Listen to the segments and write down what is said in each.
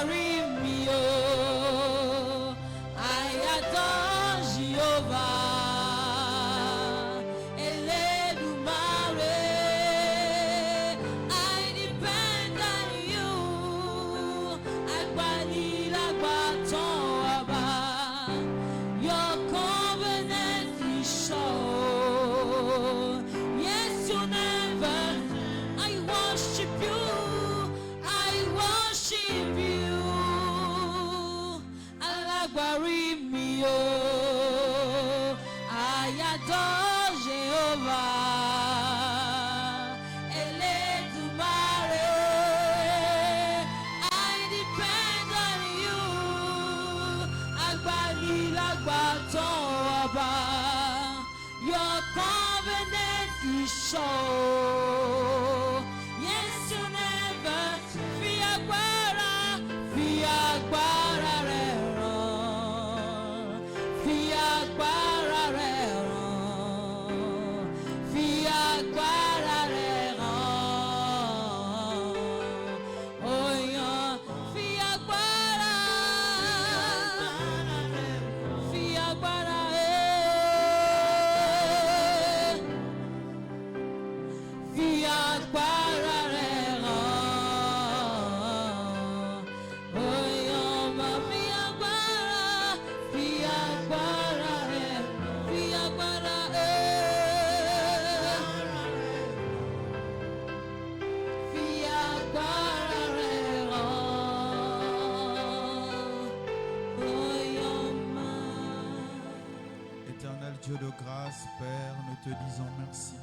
gloire mio, I adore Jehovah. Your covenant is sure. Yes, you never fear Dieu de grâce, Père, nous te disons merci,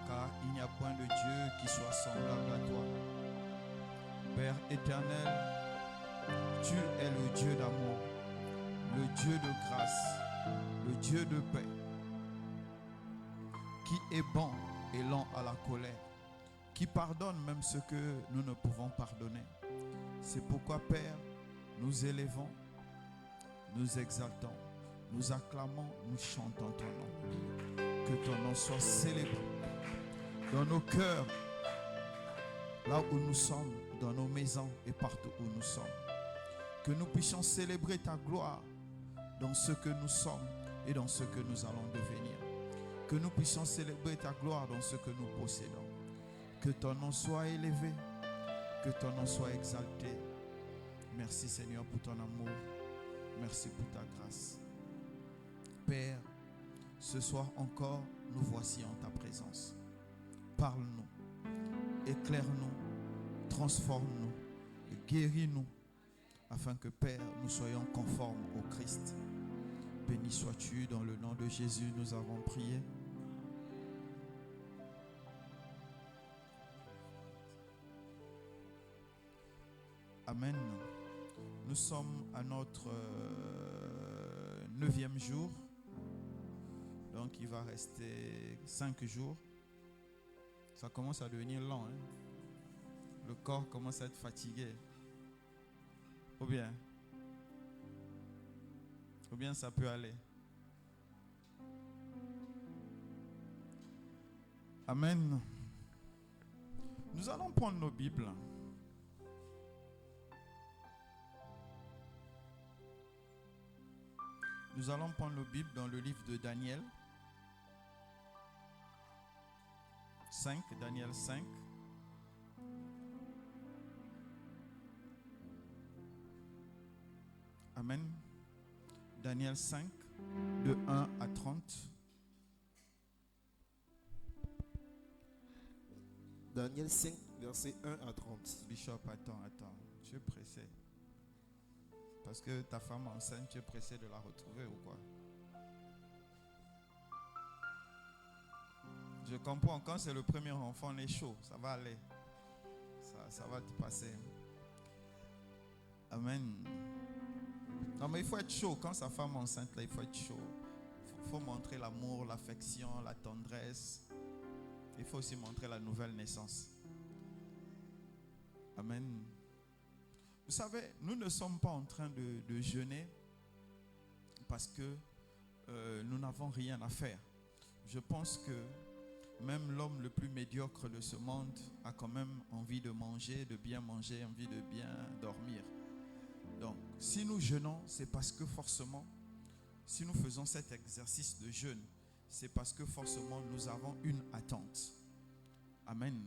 car il n'y a point de Dieu qui soit semblable à toi. Père éternel, tu es le Dieu d'amour, le Dieu de grâce, le Dieu de paix, qui est bon et lent à la colère, qui pardonne même ce que nous ne pouvons pardonner. C'est pourquoi, Père, nous élevons, nous exaltons, nous acclamons, nous chantons ton nom. Que ton nom soit célébré dans nos cœurs, là où nous sommes, dans nos maisons et partout où nous sommes. Que nous puissions célébrer ta gloire dans ce que nous sommes et dans ce que nous allons devenir. Que nous puissions célébrer ta gloire dans ce que nous possédons. Que ton nom soit élevé, que ton nom soit exalté. Merci Seigneur pour ton amour. Merci pour ta grâce. Père, ce soir encore, nous voici en ta présence. Parle-nous, éclaire-nous, transforme-nous et guéris-nous, afin que, Père, nous soyons conformes au Christ. Béni sois-tu, dans le nom de Jésus, nous avons prié. Amen. Nous sommes à notre 9e jour. Donc il va rester 5 jours. Ça commence à devenir lent. Hein? Le corps commence à être fatigué. Ou bien ça peut aller. Amen. Nous allons prendre nos Bibles. Nous allons prendre nos Bibles dans le livre de Daniel 5, Daniel 5. Amen. Daniel 5, de 1 à 30. Daniel 5, verset 1 à 30. Bishop, attends. Tu es pressé. Parce que ta femme enceinte, tu es pressé de la retrouver ou quoi? Je comprends, quand c'est le premier enfant, on est chaud. Ça va aller. Ça va te passer. Amen. Non, mais il faut être chaud. Quand sa femme enceinte, là, il faut être chaud. Il faut montrer l'amour, l'affection, la tendresse. Il faut aussi montrer la nouvelle naissance. Amen. Vous savez, nous ne sommes pas en train de jeûner parce que nous n'avons rien à faire. Je pense que même l'homme le plus médiocre de ce monde a quand même envie de manger, envie de bien dormir. si nous jeûnons, c'est parce que forcément, si nous faisons cet exercice de jeûne, c'est parce que forcément nous avons une attente. Amen.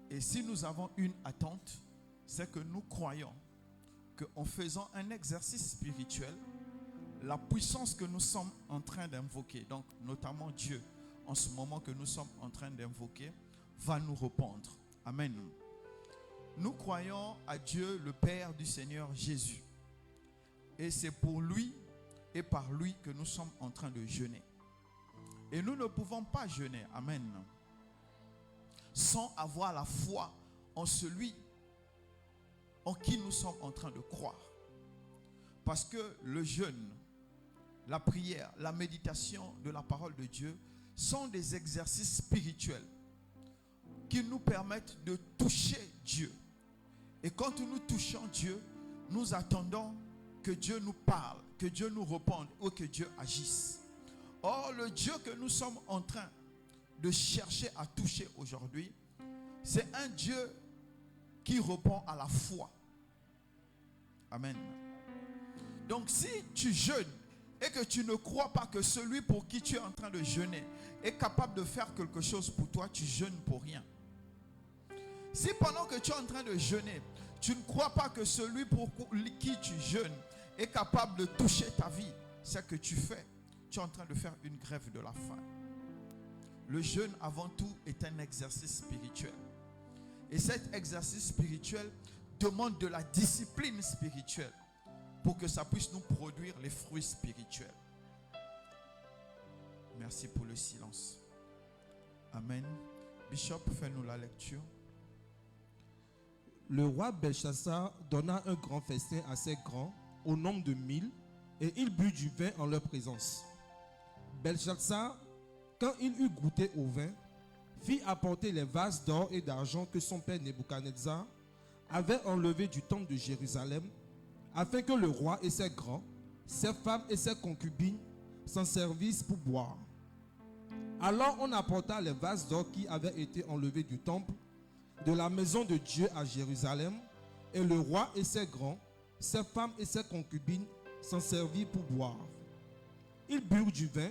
Et si nous avons une attente, c'est que nous croyons qu'en faisant un exercice spirituel, la puissance que nous sommes en train d'invoquer, donc notamment Dieu, en ce moment que nous sommes en train d'invoquer, va nous répondre. Amen. Nous croyons à Dieu, le Père du Seigneur Jésus. Et c'est pour lui et par lui que nous sommes en train de jeûner. Et nous ne pouvons pas jeûner, amen, sans avoir la foi en celui en qui nous sommes en train de croire. Parce que le jeûne, la prière, la méditation de la parole de Dieu sont des exercices spirituels qui nous permettent de toucher Dieu. Et quand nous touchons Dieu, nous attendons que Dieu nous parle, que Dieu nous réponde ou que Dieu agisse. Or, le Dieu que nous sommes en train de chercher à toucher aujourd'hui, c'est un Dieu qui répond à la foi. Amen. Donc, si tu jeûnes et que tu ne crois pas que celui pour qui tu es en train de jeûner est capable de faire quelque chose pour toi, tu jeûnes pour rien. Si pendant que tu es en train de jeûner, tu ne crois pas que celui pour qui tu jeûnes est capable de toucher ta vie, c'est que tu es en train de faire une grève de la faim. Le jeûne, avant tout, est un exercice spirituel. Et cet exercice spirituel demande de la discipline spirituelle pour que ça puisse nous produire les fruits spirituels. Merci pour le silence. Amen. Bishop, fais-nous la lecture. Le roi Belchassar donna un grand festin assez grand, au nombre de 1000, et il but du vin en leur présence. Belchassar, quand il eut goûté au vin, fit apporter les vases d'or et d'argent que son père Nebuchadnezzar avait enlevés du temple de Jérusalem, afin que le roi et ses grands, ses femmes et ses concubines s'en servissent pour boire. Alors on apporta les vases d'or qui avaient été enlevés du temple, de la maison de Dieu à Jérusalem, et le roi et ses grands, ses femmes et ses concubines s'en servirent pour boire. Ils burent du vin,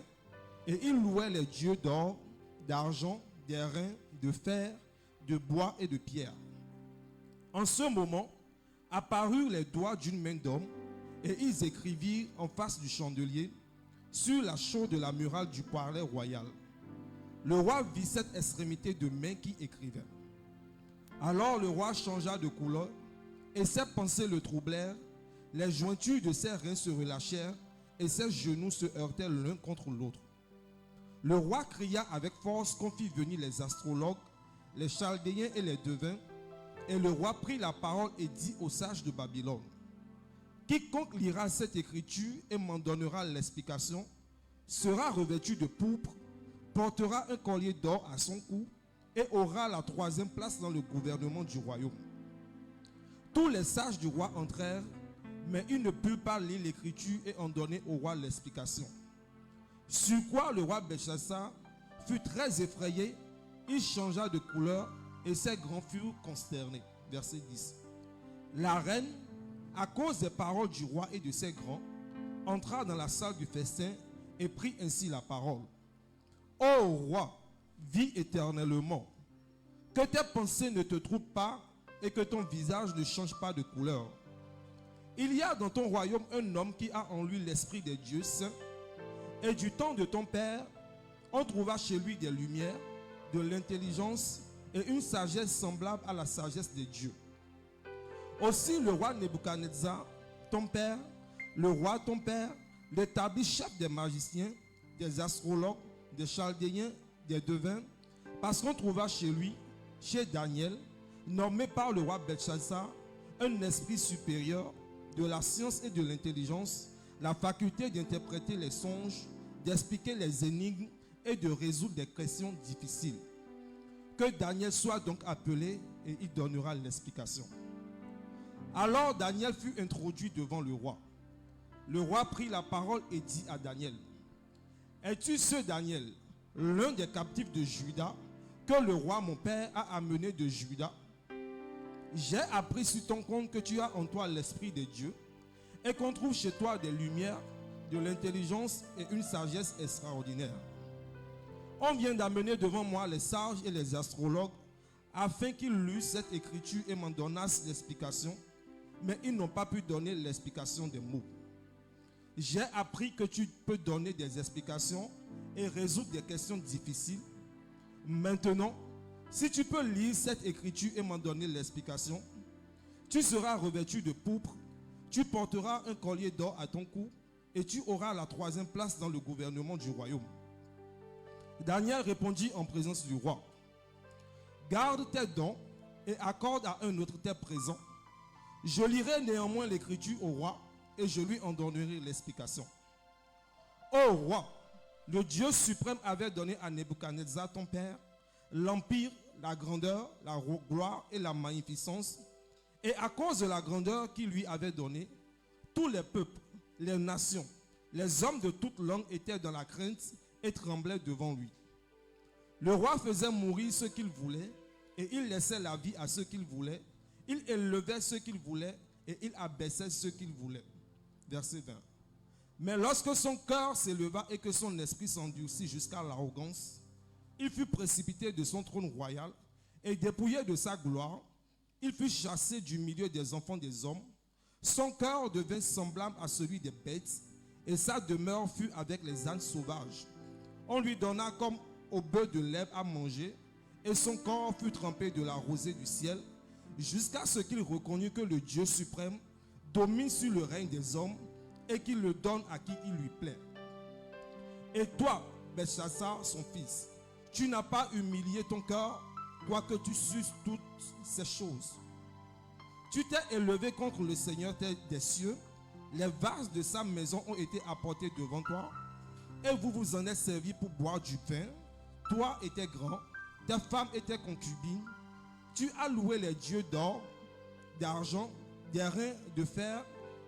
et ils louaient les dieux d'or, d'argent, d'airain, de fer, de bois et de pierre. En ce moment, apparurent les doigts d'une main d'homme, et ils écrivirent en face du chandelier, sur la chaude de la muraille du palais royal. Le roi vit cette extrémité de main qui écrivait. Alors le roi changea de couleur, et ses pensées le troublèrent, les jointures de ses reins se relâchèrent, et ses genoux se heurtèrent l'un contre l'autre. Le roi cria avec force qu'on fit venir les astrologues, les chaldéens et les devins, et le roi prit la parole et dit aux sages de Babylone: quiconque lira cette écriture et m'en donnera l'explication sera revêtu de pourpre, portera un collier d'or à son cou et aura la 3e place dans le gouvernement du royaume. Tous les sages du roi entrèrent, mais ils ne purent pas lire l'écriture et en donner au roi l'explication. Sur quoi le roi Belchassar fut très effrayé, il changea de couleur et ses grands furent consternés. Verset 10. La reine, à cause des paroles du roi et de ses grands, entra dans la salle du festin et prit ainsi la parole. Ô roi, vis éternellement, que tes pensées ne te troublent pas et que ton visage ne change pas de couleur. Il y a dans ton royaume un homme qui a en lui l'esprit des dieux saints, et du temps de ton père, on trouva chez lui des lumières, de l'intelligence et une sagesse semblable à la sagesse des dieux. Aussi le roi Nebuchadnezzar, ton père, le roi ton père, l'établit chef des magiciens, des astrologues, des chaldéens, des devins, parce qu'on trouva chez lui, chez Daniel, nommé par le roi Belchassar, un esprit supérieur de la science et de l'intelligence, la faculté d'interpréter les songes, d'expliquer les énigmes et de résoudre des questions difficiles. Que Daniel soit donc appelé et il donnera l'explication. Alors Daniel fut introduit devant le roi. Le roi prit la parole et dit à Daniel: es-tu ce Daniel, l'un des captifs de Juda, que le roi mon père a amené de Juda? J'ai appris sur ton compte que tu as en toi l'esprit de Dieu et qu'on trouve chez toi des lumières, de l'intelligence et une sagesse extraordinaire. On vient d'amener devant moi les sages et les astrologues afin qu'ils lussent cette écriture et m'en donnassent l'explication, mais ils n'ont pas pu donner l'explication des mots. J'ai appris que tu peux donner des explications et résoudre des questions difficiles. Maintenant, si tu peux lire cette écriture et m'en donner l'explication, tu seras revêtu de pourpre, tu porteras un collier d'or à ton cou et tu auras la 3e place dans le gouvernement du royaume. Daniel répondit en présence du roi: garde tes dons et accorde à un autre tes présents. Je lirai néanmoins l'écriture au roi et je lui en donnerai l'explication. Ô roi, le Dieu suprême avait donné à Nebuchadnezzar ton père l'empire, la grandeur, la gloire et la magnificence. Et à cause de la grandeur qu'il lui avait donnée, tous les peuples, les nations, les hommes de toute langue étaient dans la crainte et tremblaient devant lui. Le roi faisait mourir ceux qu'il voulait et il laissait la vie à ceux qu'il voulait. Il élevait ceux qu'il voulait et il abaissait ceux qu'il voulait. Verset 20. Mais lorsque son cœur s'éleva et que son esprit s'endurcit jusqu'à l'arrogance, il fut précipité de son trône royal et dépouillé de sa gloire. Il fut chassé du milieu des enfants des hommes. Son cœur devint semblable à celui des bêtes et sa demeure fut avec les ânes sauvages. On lui donna comme au bœuf de l'herbe à manger et son corps fut trempé de la rosée du ciel jusqu'à ce qu'il reconnut que le Dieu suprême domine sur le règne des hommes et qu'il le donne à qui il lui plaît. Et toi, Belchassar, son fils, tu n'as pas humilié ton cœur, quoique tu suces toutes ces choses. Tu t'es élevé contre le Seigneur des cieux, les vases de sa maison ont été apportés devant toi, et vous vous en êtes servi pour boire du vin. Toi et tes grands, tes femmes et tes concubines, tu as loué les dieux d'or, d'argent, des reins de fer,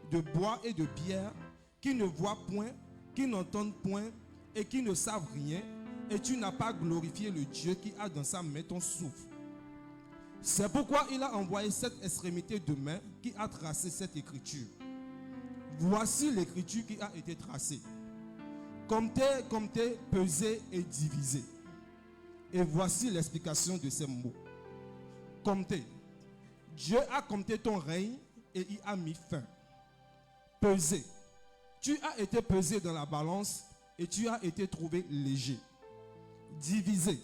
de bois et de pierre, qui ne voient point, qui n'entendent point et qui ne savent rien, et tu n'as pas glorifié le Dieu qui a dans sa main ton souffle. C'est pourquoi il a envoyé cette extrémité de main qui a tracé cette écriture. Voici l'écriture qui a été tracée. Comptez, pesez et divisez. Et voici l'explication de ces mots. Comptez. Dieu a compté ton règne et y a mis fin. Pesez. Tu as été pesé dans la balance et tu as été trouvé léger. Divisez.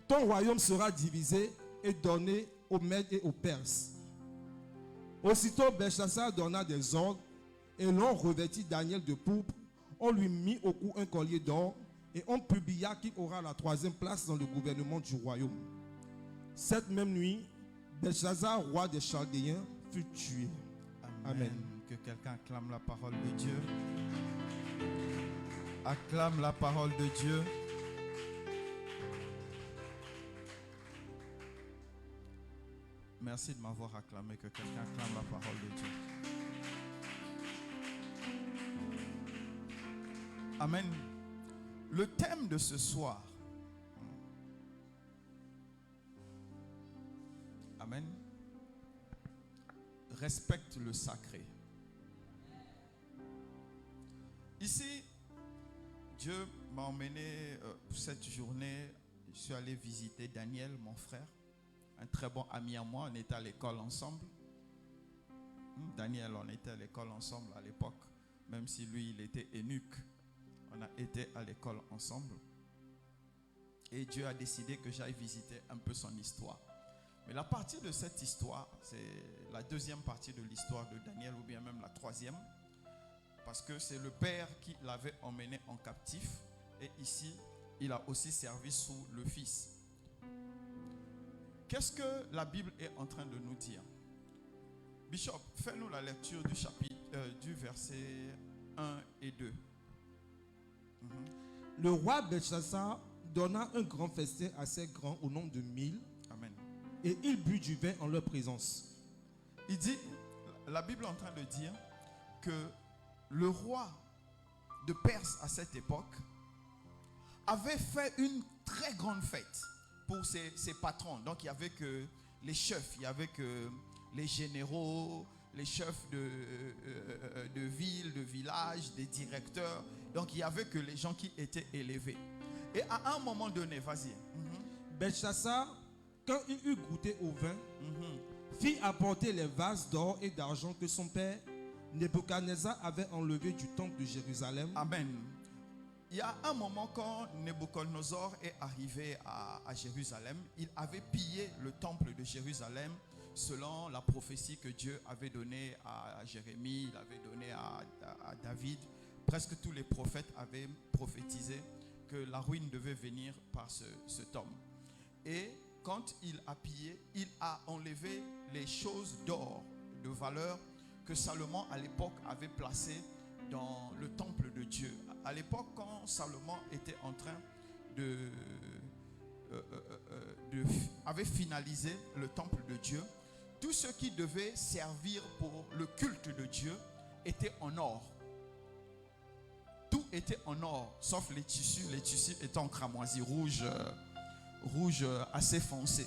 Ton royaume sera divisé et donné aux Mèdes et aux Perses. Aussitôt Belchassar donna des ordres et l'on revêtit Daniel de pourpre. On lui mit au cou un collier d'or et on publia qu'il aura la 3e place dans le gouvernement du royaume. Cette même nuit, Belchassar, roi des Chaldéens, fut tué. Amen. Que quelqu'un acclame la parole de Dieu. Acclame la parole de Dieu. Merci de m'avoir acclamé. Que quelqu'un acclame la parole de Dieu. Amen. Le thème de ce soir. Amen. Respecte le sacré. Ici, Dieu m'a emmené pour cette journée. Je suis allé visiter Daniel, mon frère, un très bon ami à moi. On était à l'école ensemble. Daniel, on était à l'école ensemble à l'époque, même si lui, il était eunuque. On a été à l'école ensemble. Et Dieu a décidé que j'aille visiter un peu son histoire. Mais la partie de cette histoire, c'est la 2e partie de l'histoire de Daniel, ou bien même la 3e. Parce que c'est le père qui l'avait emmené en captif. Et ici, il a aussi servi sous le fils. Qu'est-ce que la Bible est en train de nous dire? Bishop, fais-nous la lecture du chapitre, du verset 1 et 2. Le roi Belchassar donna un grand festin assez grand au nombre de 1000. Amen. Et il but du vin en leur présence. Il dit, la Bible est en train de dire que le roi de Perse à cette époque avait fait une très grande fête pour ses patrons. Donc il n'y avait que les chefs, il n'y avait que les généraux, les chefs de ville, de village, des directeurs. Donc il n'y avait que les gens qui étaient élevés. Et à un moment donné, vas-y. Belshazzar, quand il eut goûté au vin, fit apporter les vases d'or et d'argent que son père Nebuchadnezzar avait enlevés du temple de Jérusalem. Amen. Il y a un moment quand Nebuchadnezzar est arrivé à Jérusalem, il avait pillé le temple de Jérusalem selon la prophétie que Dieu avait donnée à Jérémie, il avait donnée à David. Presque tous les prophètes avaient prophétisé que la ruine devait venir par cet homme. Et quand il a pillé, il a enlevé les choses d'or de valeur que Salomon à l'époque avait placées dans le temple de Dieu. À l'époque, quand Salomon était en train avait finalisé le temple de Dieu, tout ce qui devait servir pour le culte de Dieu était en or. Tout était en or, sauf les tissus. Les tissus étaient en cramoisi rouge assez foncé.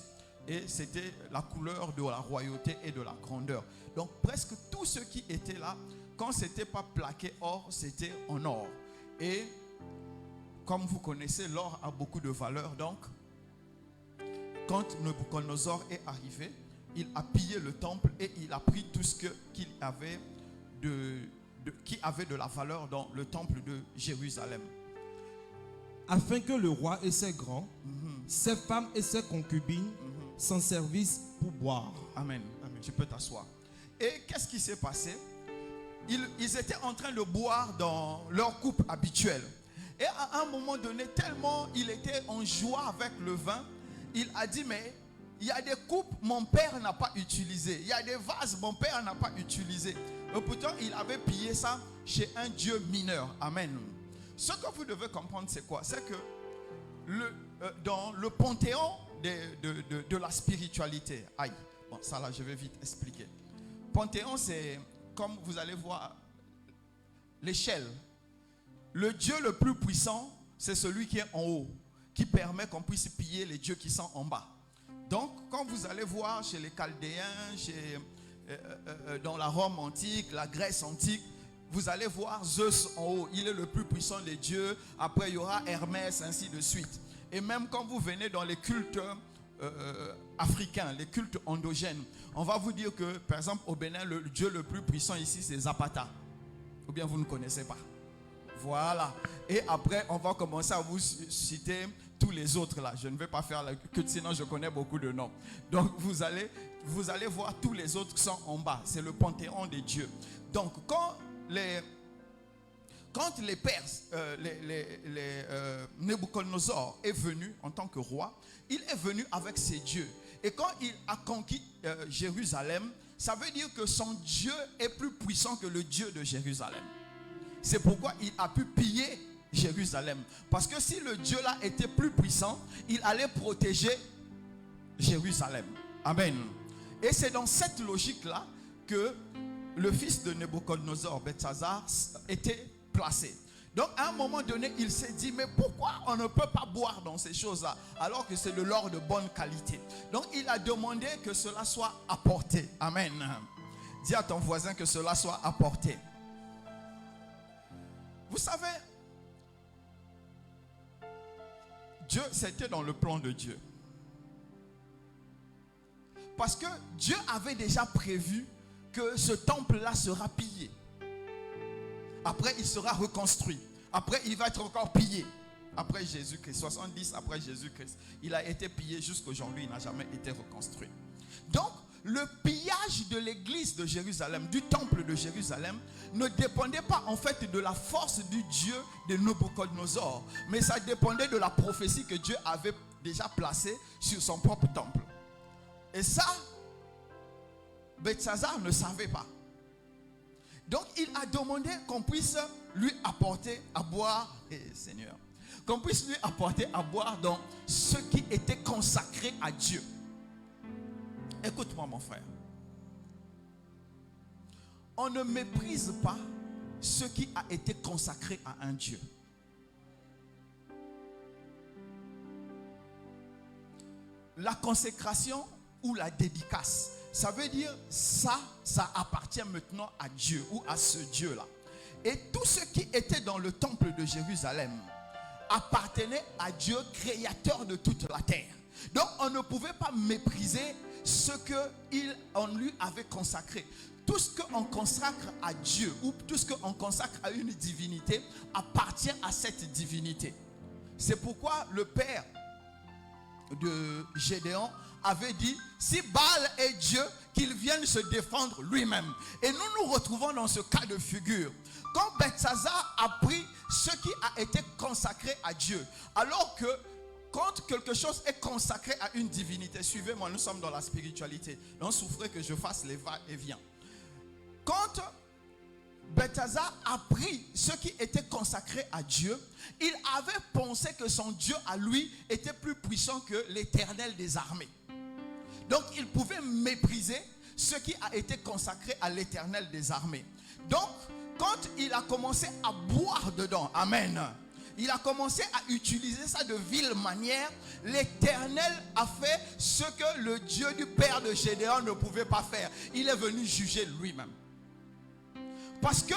Et c'était la couleur de la royauté et de la grandeur. Donc presque tout ce qui était là, quand ce n'était pas plaqué or, c'était en or. Et comme vous connaissez, l'or a beaucoup de valeur. Donc, quand Nebuchadnezzar est arrivé, il a pillé le temple et il a pris tout ce qu'il avait qui avait de la valeur dans le temple de Jérusalem. Afin que le roi et ses grands, ses femmes et ses concubines s'en servissent pour boire. Amen. Amen. Tu peux t'asseoir. Et qu'est-ce qui s'est passé? Ils étaient en train de boire dans leur coupe habituelle. Et à un moment donné, tellement il était en joie avec le vin, il a dit, mais il y a des coupes mon père n'a pas utilisées. Il y a des vases mon père n'a pas utilisés. Et pourtant, il avait pillé ça chez un dieu mineur. Amen. Ce que vous devez comprendre, c'est quoi? C'est que dans le panthéon de la spiritualité, aïe, bon, ça là, je vais vite expliquer. Panthéon, c'est comme vous allez voir l'échelle. Le Dieu le plus puissant, c'est celui qui est en haut, qui permet qu'on puisse piller les dieux qui sont en bas. Donc, quand vous allez voir chez les Chaldéens, dans la Rome antique, la Grèce antique, vous allez voir Zeus en haut. Il est le plus puissant des dieux. Après, il y aura Hermès, ainsi de suite. Et même quand vous venez dans les cultes africains, les cultes endogènes, on va vous dire que, par exemple, au Bénin, le dieu le plus puissant ici, c'est Zapata. Ou bien vous ne connaissez pas. Voilà. Et après, on va commencer à vous citer tous les autres là. Je ne vais pas faire la culte, sinon je connais beaucoup de noms. Donc, vous allez voir tous les autres qui sont en bas. C'est le panthéon des dieux. Donc, quand les Perses, Nebuchadnezzar est venu en tant que roi, il est venu avec ses dieux. Et quand il a conquis Jérusalem, ça veut dire que son Dieu est plus puissant que le Dieu de Jérusalem. C'est pourquoi il a pu piller Jérusalem. Parce que si le Dieu là était plus puissant, il allait protéger Jérusalem. Amen. Et c'est dans cette logique-là que le fils de Nebuchadnezzar, Belshazzar, était placé. Donc à un moment donné, il s'est dit, mais pourquoi on ne peut pas boire dans ces choses-là alors que c'est de l'or de bonne qualité? Donc il a demandé que cela soit apporté. Amen. Dis à ton voisin que cela soit apporté. Vous savez, Dieu, c'était dans le plan de Dieu. Parce que Dieu avait déjà prévu que ce temple-là sera pillé. Après, il sera reconstruit. Après, il va être encore pillé. Après Jésus-Christ, 70 après Jésus-Christ, il a été pillé jusqu'aujourd'hui, il n'a jamais été reconstruit. Donc, le pillage de l'église de Jérusalem, du temple de Jérusalem, ne dépendait pas en fait de la force du Dieu de Nebuchadnezzar, mais ça dépendait de la prophétie que Dieu avait déjà placée sur son propre temple. Et ça, Belshazzar ne savait pas. Donc il a demandé qu'on puisse lui apporter à boire, Seigneur, qu'on puisse lui apporter à boire dans ce qui était consacré à Dieu. Écoute-moi mon frère. On ne méprise pas ce qui a été consacré à un Dieu. La consécration ou la dédicace, ça veut dire ça appartient maintenant à Dieu ou à ce Dieu-là. Et tout ce qui était dans le temple de Jérusalem appartenait à Dieu, créateur de toute la terre. Donc on ne pouvait pas mépriser ce qu'on lui avait consacré. Tout ce qu'on consacre à Dieu ou tout ce qu'on consacre à une divinité appartient à cette divinité. C'est pourquoi le père de Gédéon avait dit, si Baal est Dieu, qu'il vienne se défendre lui-même. Et nous nous retrouvons dans ce cas de figure. Quand Belshazzar a pris ce qui a été consacré à Dieu, alors que quand quelque chose est consacré à une divinité, suivez-moi, nous sommes dans la spiritualité, donc souffrez que je fasse les va-et-vient. Quand Belshazzar a pris ce qui était consacré à Dieu, il avait pensé que son Dieu à lui était plus puissant que l'Éternel des armées. Donc il pouvait mépriser ce qui a été consacré à l'Éternel des armées. Donc quand il a commencé à boire dedans, amen, il a commencé à utiliser ça de vile manière, l'Éternel a fait ce que le Dieu du père de Gédéon ne pouvait pas faire. Il est venu juger lui-même. Parce que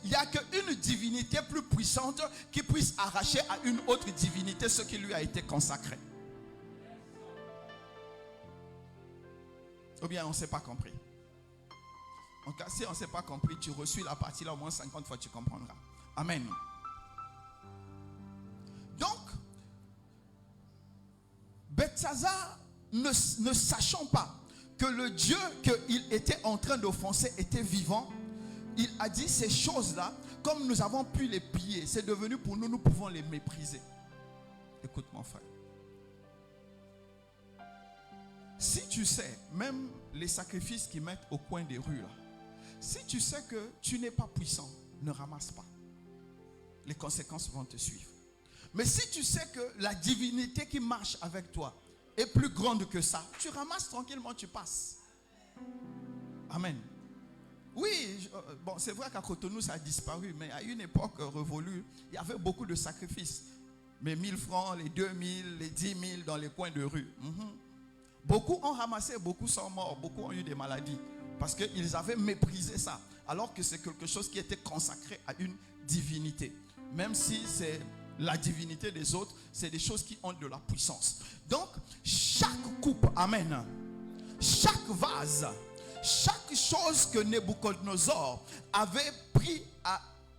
il n'y a qu'une divinité plus puissante qui puisse arracher à une autre divinité ce qui lui a été consacré. Ou bien on ne s'est pas compris. En cas, si on ne s'est pas compris, tu reçus la partie là au moins 50 fois, tu comprendras. Amen. Donc, Belshazzar, ne sachant pas que le Dieu qu'il était en train d'offenser était vivant, il a dit ces choses-là, comme nous avons pu les piller, c'est devenu pour nous, nous pouvons les mépriser. Écoute mon frère. Si tu sais, même les sacrifices qu'ils mettent au coin des rues, là, si tu sais que tu n'es pas puissant, ne ramasse pas. Les conséquences vont te suivre. Mais si tu sais que la divinité qui marche avec toi est plus grande que ça, tu ramasses tranquillement, tu passes. Amen. Oui, bon, c'est vrai qu'à Cotonou ça a disparu, mais à une époque révolue, il y avait beaucoup de sacrifices. Mais 1000 francs, les 2000, les 10 000 dans les coins de rue. Beaucoup ont ramassé, beaucoup sont morts, beaucoup ont eu des maladies. Parce qu'ils avaient méprisé ça. Alors que c'est quelque chose qui était consacré à une divinité. Même si c'est la divinité des autres, c'est des choses qui ont de la puissance. Donc, chaque coupe, amen, chaque vase, chaque chose que Nebuchadnezzar avait pris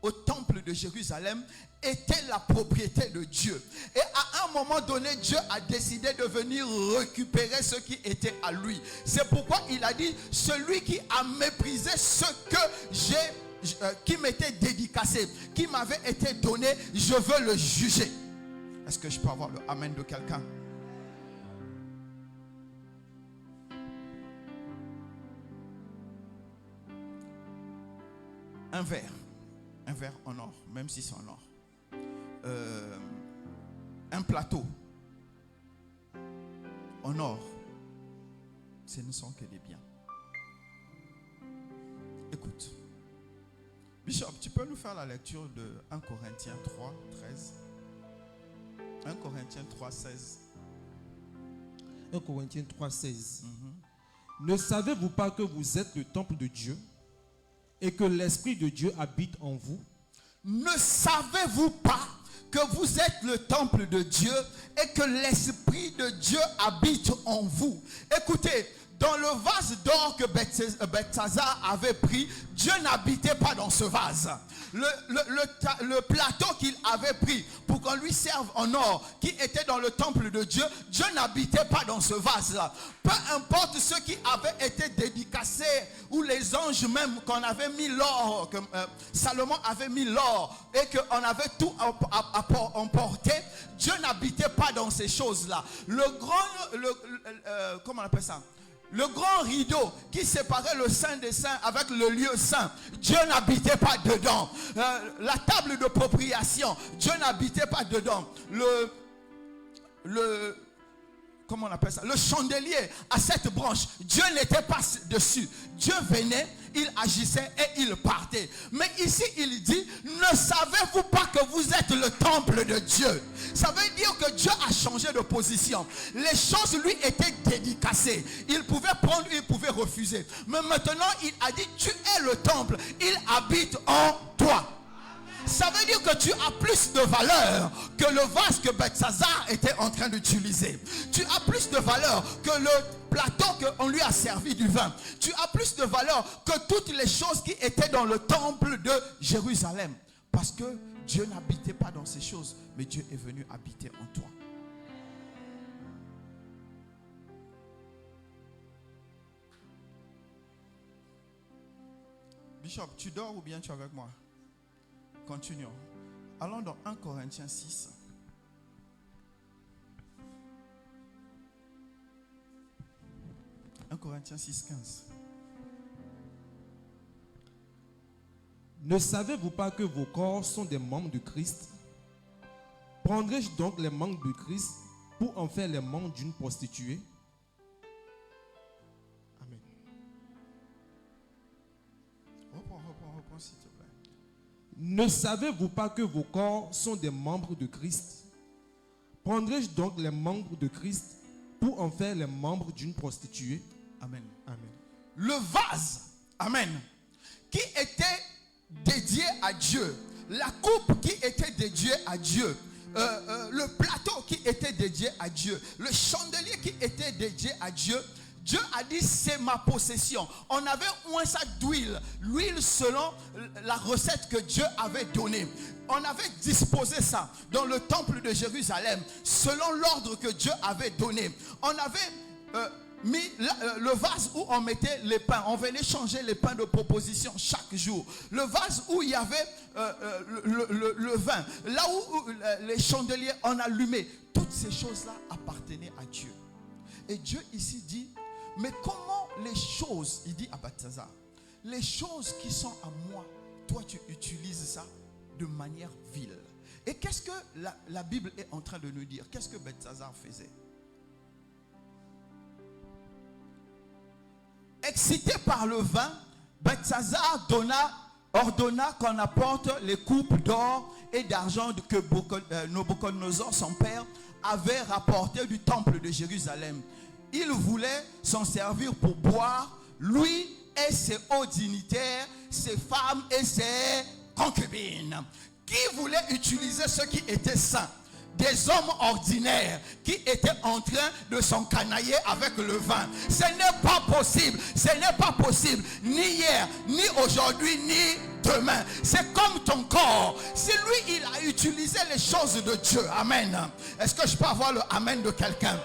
au temple de Jérusalem était la propriété de Dieu. Et à un moment donné, Dieu a décidé de venir récupérer ce qui était à lui. C'est pourquoi il a dit, celui qui a méprisé ce que qui m'était dédicacé, qui m'avait été donné, je veux le juger. Est-ce que je peux avoir le amen de quelqu'un? Un verre en or, même si c'est en or. Un plateau en or, ce ne sont que des biens. Écoute, Bishop, tu peux nous faire la lecture de 1 Corinthiens 3, 13. 1 Corinthiens 3, 16. 1 Corinthiens 3, 16. Ne savez-vous pas que vous êtes le temple de Dieu et que l'Esprit de Dieu habite en vous? Ne savez-vous pas que vous êtes le temple de Dieu et que l'Esprit de Dieu habite en vous? Écoutez, dans le vase d'or que Belshazzar avait pris, Dieu n'habitait pas dans ce vase. Le plateau qu'il avait pris pour qu'on lui serve en or, qui était dans le temple de Dieu, Dieu n'habitait pas dans ce vase-là. Peu importe ce qui avait été dédicacé, ou les anges même, qu'on avait mis l'or, que Salomon avait mis l'or, et qu'on avait tout emporté, Dieu n'habitait pas dans ces choses-là. Comment on appelle ça? Le grand rideau qui séparait le Saint des Saints avec le lieu saint, Dieu n'habitait pas dedans. La table de propriation, Dieu n'habitait pas dedans. Comment on appelle ça? Le chandelier à 7 branches, Dieu n'était pas dessus. Dieu venait il agissait et il partait. Mais ici, il dit, ne savez-vous pas que vous êtes le temple de Dieu? Ça veut dire que Dieu a changé de position. Les choses lui étaient dédicacées. Il pouvait prendre, il pouvait refuser. Mais maintenant, il a dit, tu es le temple. Il habite en toi. Ça veut dire que tu as plus de valeur que le vase que Belshazzar était en train d'utiliser. Tu as plus de valeur que le plateau qu'on lui a servi du vin. Tu as plus de valeur que toutes les choses qui étaient dans le temple de Jérusalem. Parce que Dieu n'habitait pas dans ces choses, mais Dieu est venu habiter en toi. Bishop, tu dors ou bien tu es avec moi? Continuons. Allons dans 1 Corinthiens 6. « 1 Corinthiens 6, 15. Ne savez-vous pas que vos corps sont des membres de Christ? Prendrai-je donc les membres de Christ pour en faire les membres d'une prostituée? » Amen. Reprends, s'il te plaît. Ne savez-vous pas que vos corps sont des membres de Christ? Prendrai-je donc les membres de Christ pour en faire les membres d'une prostituée? Amen. Amen. Le vase, amen, qui était dédié à Dieu, la coupe qui était dédiée à Dieu, le plateau qui était dédié à Dieu, le chandelier qui était dédié à Dieu, Dieu a dit, c'est ma possession. On avait moins ça d'huile. L'huile selon la recette que Dieu avait donnée. On avait disposé ça dans le temple de Jérusalem, selon l'ordre que Dieu avait donné. On avait mis le vase où on mettait les pains. On venait changer les pains de proposition chaque jour. Le vase où il y avait le vin. Là où les chandeliers on allumait. Toutes ces choses-là appartenaient à Dieu. Et Dieu ici dit, mais comment les choses, il dit à Belshazzar, les choses qui sont à moi, toi tu utilises ça de manière vile. Et qu'est-ce que la Bible est en train de nous dire? Qu'est-ce que Belshazzar faisait? Excité par le vin, Belshazzar ordonna qu'on apporte les coupes d'or et d'argent que Nabuchodonosor, son père, avait rapporté du temple de Jérusalem. Il voulait s'en servir pour boire, lui et ses hauts dignitaires, ses femmes et ses concubines. Qui voulait utiliser ce qui était saint? Des hommes ordinaires qui étaient en train de s'encanailler avec le vin. Ce n'est pas possible. Ce n'est pas possible. Ni hier, ni aujourd'hui, ni demain. C'est comme ton corps. Si lui, il a utilisé les choses de Dieu. Amen. Est-ce que je peux avoir le amen de quelqu'un?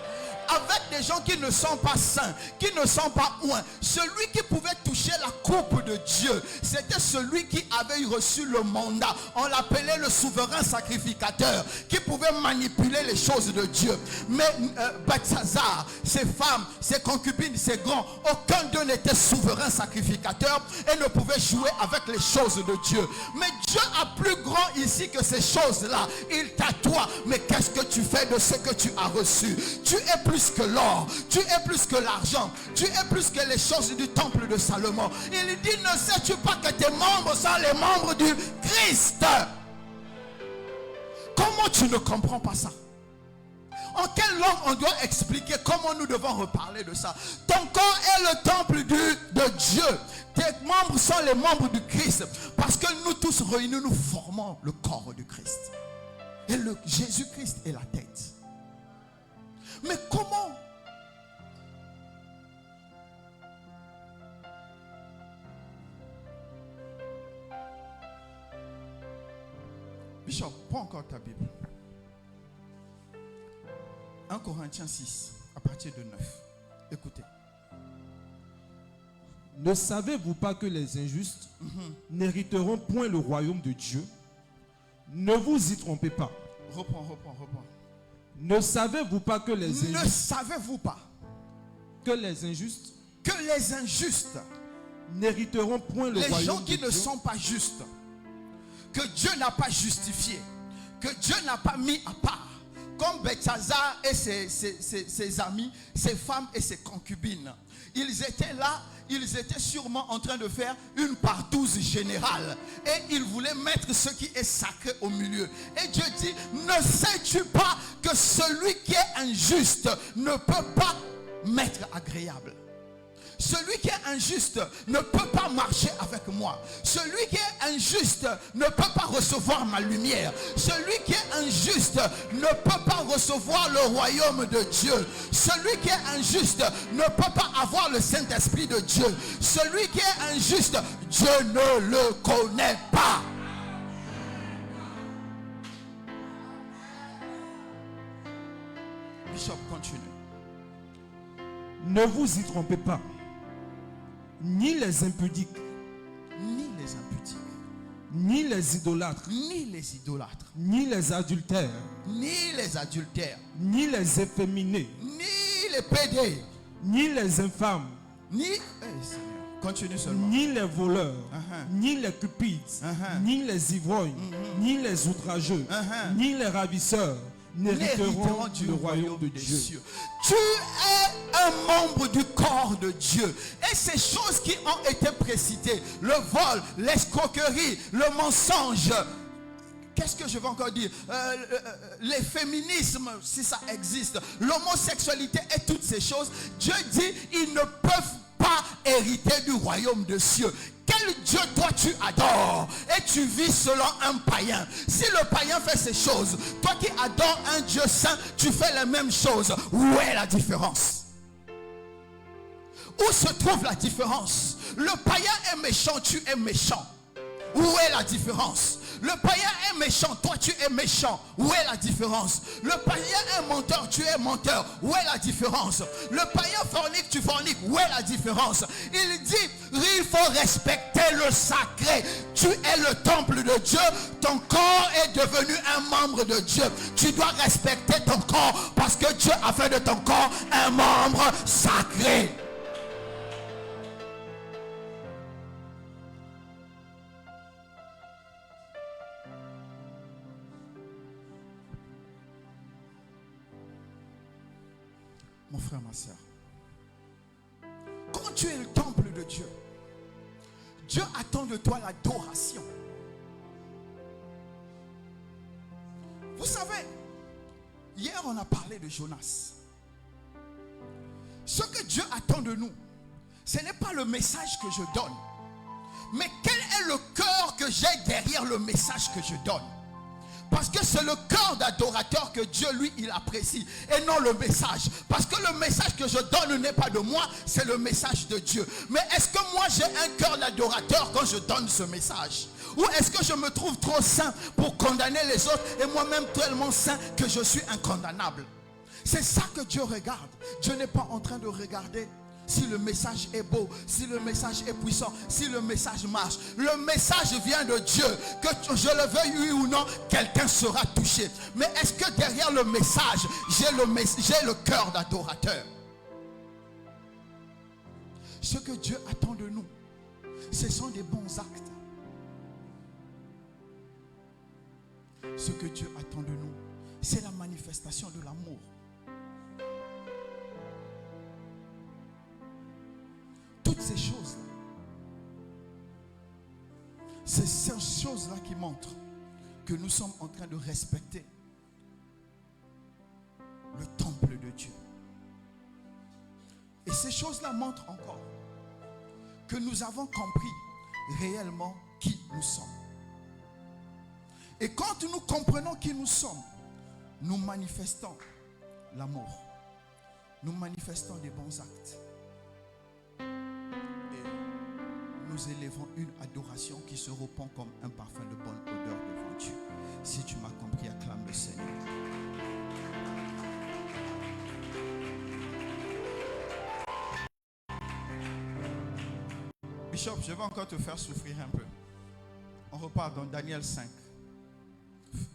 Avec des gens qui ne sont pas saints, qui ne sont pas oints. Celui qui pouvait toucher la coupe de Dieu, c'était celui qui avait reçu le mandat. On l'appelait le souverain sacrificateur, qui pouvait manipuler les choses de Dieu. Mais Belshazzar, ses femmes, ses concubines, ses grands, aucun d'eux n'était souverain sacrificateur et ne pouvait jouer avec les choses de Dieu. Mais Dieu a plus grand ici que ces choses-là. Il t'attoie. Mais qu'est-ce que tu fais de ce que tu as reçu? Tu es plus que l'or, tu es plus que l'argent, tu es plus que les choses du temple de Salomon. Il dit, ne sais-tu pas que tes membres sont les membres du Christ? Comment tu ne comprends pas ça? En quelle langue on doit expliquer comment nous devons reparler de ça? Ton corps est le temple de Dieu. Tes membres sont les membres du Christ. Parce que nous tous réunis, nous formons le corps du Christ. Et Jésus-Christ est la tête. Mais comment? Bishop, prends encore ta Bible. 1 Corinthiens 6, à partir de 9. Écoutez. Ne savez-vous pas que les injustes n'hériteront point le royaume de Dieu? Ne vous y trompez pas. Reprends. Ne savez-vous pas que les injustes... Ne savez-vous pas que les injustes n'hériteront point le royaume de Dieu? Les gens qui ne sont pas justes, que Dieu n'a pas justifié, que Dieu n'a pas mis à part, comme Belshazzar et ses amis, ses femmes et ses concubines. Ils étaient là, ils étaient sûrement en train de faire une partouze générale. Et ils voulaient mettre ce qui est sacré au milieu. Et Dieu dit, ne sais-tu pas que celui qui est injuste ne peut pas m'être agréable? Celui qui est injuste ne peut pas marcher avec moi. Celui qui est injuste ne peut pas recevoir ma lumière. Celui qui est injuste ne peut pas recevoir le royaume de Dieu. Celui qui est injuste ne peut pas avoir le Saint-Esprit de Dieu. Celui qui est injuste, Dieu ne le connaît pas. Bishop, continue. Ne vous y trompez pas. Ni les impudiques, Ni les impudiques, ni les idolâtres, ni les idolâtres, ni les adultères, ni les adultères, ni les efféminés, ni les pédés, ni les infâmes, ni... Seigneur, continue seulement. ni les voleurs, Uh-huh. ni les cupides, Uh-huh. ni les ivrognes, ni les outrageux, Uh-huh. ni les ravisseurs n'hériteront N'hériteront du royaume de des Dieu. cieux. Tu es un membre du corps de Dieu. Et ces choses qui ont été précitées, le vol, l'escroquerie, le mensonge, qu'est-ce que je vais encore dire, les féminismes, si ça existe, l'homosexualité et toutes ces choses, Dieu dit, ils ne peuvent pas hériter du royaume des cieux. Quel Dieu toi tu adores et tu vis selon un païen? Si le païen fait ces choses, toi qui adores un Dieu saint, tu fais les mêmes choses. Où est la différence? Où se trouve la différence? Le païen est méchant, tu es méchant. Où est la différence? Le païen est méchant, toi tu es méchant. Où est la différence? Le païen est menteur, tu es menteur. Où est la différence? Le païen fornique, tu forniques. Où est la différence? Il dit, il faut respecter le sacré. Tu es le temple de Dieu. Ton corps est devenu un membre de Dieu. Tu dois respecter ton corps parce que Dieu a fait de ton corps un membre sacré. Mon frère, ma soeur, quand tu es le temple de Dieu, Dieu attend de toi l'adoration. Vous savez, hier on a parlé de Jonas. Ce que Dieu attend de nous, ce n'est pas le message que je donne, mais quel est le cœur que j'ai derrière le message que je donne. Parce que c'est le cœur d'adorateur que Dieu, lui, il apprécie. Et non le message. Parce que le message que je donne n'est pas de moi, c'est le message de Dieu. Mais est-ce que moi j'ai un cœur d'adorateur quand je donne ce message? Ou est-ce que je me trouve trop saint pour condamner les autres et moi-même tellement saint que je suis incondamnable? C'est ça que Dieu regarde. Dieu n'est pas en train de regarder si le message est beau, si le message est puissant, si le message marche. Le message vient de Dieu. Que je le veuille oui ou non, quelqu'un sera touché. Mais est-ce que derrière le message, j'ai le cœur d'adorateur? Ce que Dieu attend de nous, ce sont des bons actes. Ce que Dieu attend de nous, c'est la manifestation de l'amour. Toutes ces choses-là, c'est ces choses-là qui montrent que nous sommes en train de respecter le temple de Dieu. Et ces choses-là montrent encore que nous avons compris réellement qui nous sommes. Et quand nous comprenons qui nous sommes, nous manifestons l'amour. Nous manifestons des bons actes. Nous élevons une adoration qui se répand comme un parfum de bonne odeur devant Dieu. Si tu m'as compris, acclame le Seigneur. Bishop, je vais encore te faire souffrir un peu. On repart dans Daniel 5.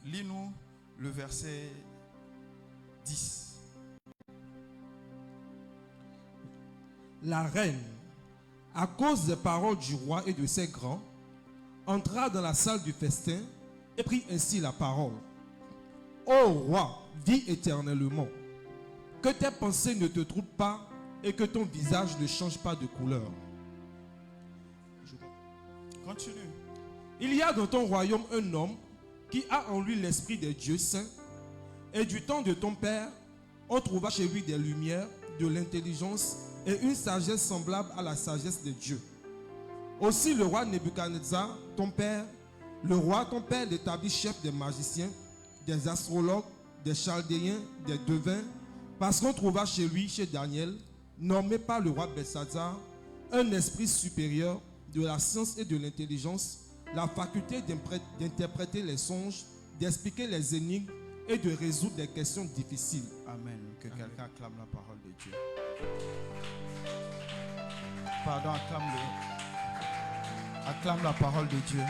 Lis-nous le verset 10. La reine, à cause des paroles du roi et de ses grands, entra dans la salle du festin et prit ainsi la parole. Ô roi, vis éternellement, que tes pensées ne te troublent pas et que ton visage ne change pas de couleur. Continue. Il y a dans ton royaume un homme qui a en lui l'esprit des dieux saints, et du temps de ton père, on trouva chez lui des lumières, de l'intelligence et une sagesse semblable à la sagesse de Dieu. Aussi le roi Nebuchadnezzar, ton père l'établit chef des magiciens, des astrologues, des chaldéens, des devins, parce qu'on trouva chez lui, chez Daniel, nommé par le roi Belshazzar, un esprit supérieur de la science et de l'intelligence, la faculté d'interpréter les songes, d'expliquer les énigmes et de résoudre des questions difficiles. Amen. Que quelqu'un acclame la parole de Dieu. Pardon, acclame-le. Acclame la parole de Dieu.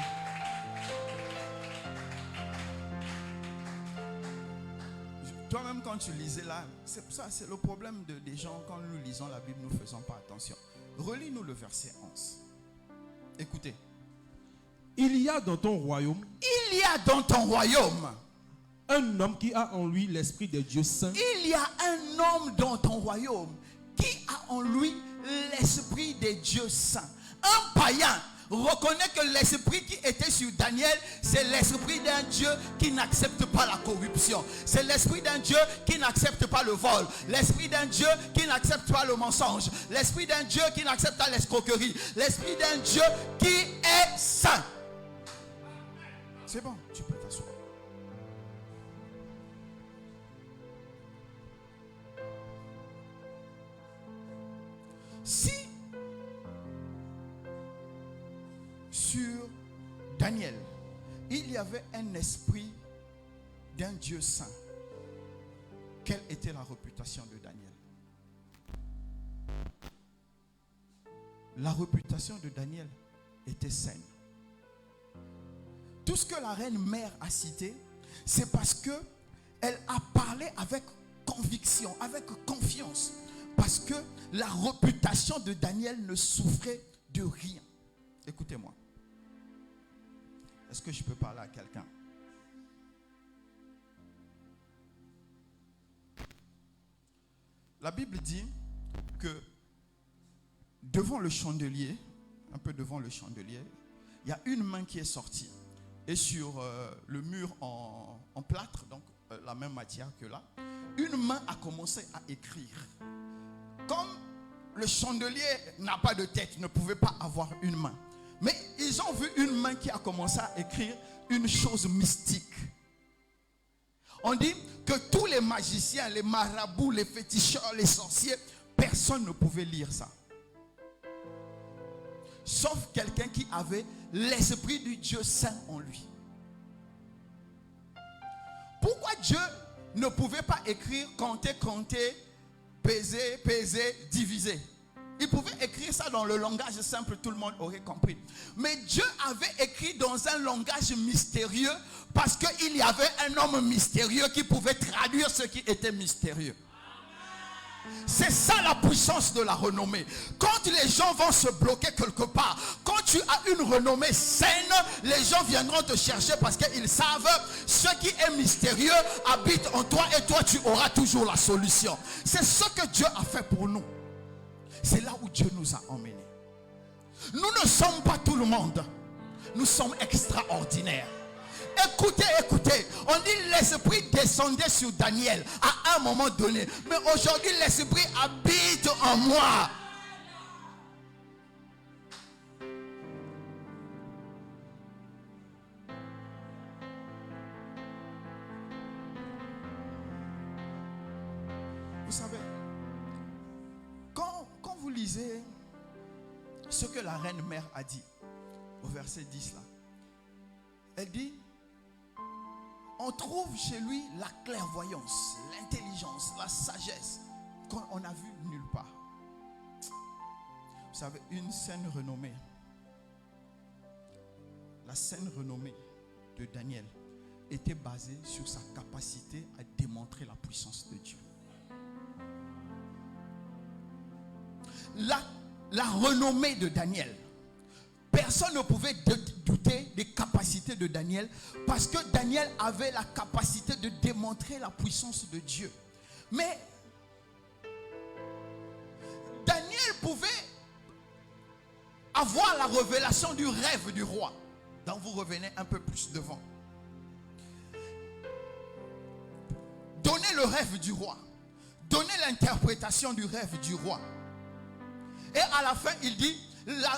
Toi-même, quand tu lisais là, c'est pour ça, c'est le problème des gens. Quand nous lisons la Bible, nous ne faisons pas attention. Relis-nous le verset 11. Écoutez. Il y a dans ton royaume un homme qui a en lui l'esprit des dieux saints. Il y a un homme dans ton royaume qui a en lui l'esprit des dieux saints. Un païen reconnaît que l'esprit qui était sur Daniel, c'est l'esprit d'un Dieu qui n'accepte pas la corruption. C'est l'esprit d'un Dieu qui n'accepte pas le vol. L'esprit d'un Dieu qui n'accepte pas le mensonge. L'esprit d'un Dieu qui n'accepte pas l'escroquerie. L'esprit d'un Dieu qui est saint. C'est bon, tu peux t'asseoir. Si sur Daniel, il y avait un esprit d'un Dieu saint, quelle était la réputation de Daniel? La réputation de Daniel était saine. Tout ce que la reine mère a cité, c'est parce que elle a parlé avec conviction, avec confiance. Parce que la réputation de Daniel ne souffrait de rien. Écoutez-moi. Est-ce que je peux parler à quelqu'un? La Bible dit que devant le chandelier, un peu devant le chandelier, il y a une main qui est sortie. Et sur le mur en plâtre, donc la même matière que là, une main a commencé à écrire. Comme le chandelier n'a pas de tête, ne pouvait pas avoir une main. Mais ils ont vu une main qui a commencé à écrire une chose mystique. On dit que tous les magiciens, les marabouts, les féticheurs, les sorciers, personne ne pouvait lire ça. Sauf quelqu'un qui avait l'esprit du Dieu saint en lui. Pourquoi Dieu ne pouvait pas écrire, compter, peser, diviser? Il pouvait écrire ça dans le langage simple, tout le monde aurait compris. Mais Dieu avait écrit dans un langage mystérieux parce qu'il y avait un homme mystérieux qui pouvait traduire ce qui était mystérieux. C'est ça la puissance de la renommée. Quand les gens vont se bloquer quelque part, quand tu as une renommée saine, les gens viendront te chercher parce qu'ils savent ce qui est mystérieux habite en toi et toi tu auras toujours la solution. C'est ce que Dieu a fait pour nous. C'est là où Dieu nous a emmenés. Nous ne sommes pas tout le monde. Nous sommes extraordinaires. Écoutez, on dit l'esprit descendait sur Daniel à un moment donné. Mais aujourd'hui, l'esprit habite en moi. Vous savez, quand vous lisez ce que la reine mère a dit au verset 10 là, elle dit: on trouve chez lui la clairvoyance, l'intelligence, la sagesse qu'on n'a vu nulle part. Vous savez, une saine renommée, la saine renommée de Daniel était basée sur sa capacité à démontrer la puissance de Dieu. La renommée de Daniel, personne ne pouvait douter des capacités de Daniel parce que Daniel avait la capacité de démontrer la puissance de Dieu. Mais pouvez avoir la révélation du rêve du roi. Donc vous revenez un peu plus devant. Donnez le rêve du roi. Donnez l'interprétation du rêve du roi. Et à la fin, il dit,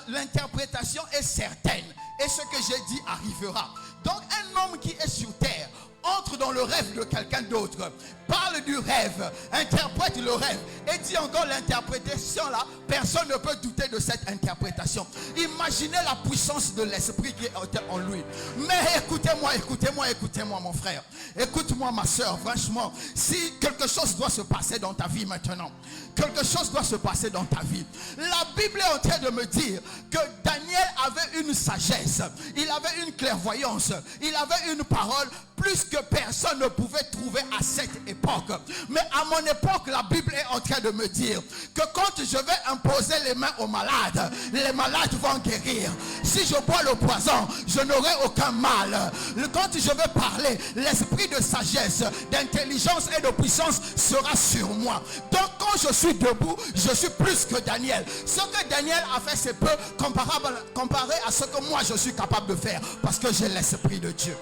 l'interprétation est certaine. Et ce que j'ai dit arrivera. Donc un homme qui est sur terre entre dans le rêve de quelqu'un d'autre, parle du rêve, interprète le rêve et dit encore l'interprétation là, personne ne peut douter de cette interprétation. Imaginez la puissance de l'esprit qui est en lui. Mais écoutez-moi mon frère, écoute-moi ma soeur, franchement, si quelque chose doit se passer dans ta vie maintenant, quelque chose doit se passer dans ta vie. La Bible est en train de me dire que Daniel avait une sagesse, il avait une clairvoyance, il avait une parole plus que personne ne pouvait trouver à cette époque. Mais à mon époque, la Bible est en train de me dire que quand je vais imposer les mains aux malades, les malades vont guérir. Si je bois le poison, je n'aurai aucun mal. Quand je vais parler, l'esprit de sagesse, d'intelligence et de puissance sera sur moi. Donc quand je suis debout, je suis plus que Daniel. Ce que Daniel a fait, c'est peu comparé à ce que moi je suis capable de faire, parce que j'ai l'esprit de Dieu.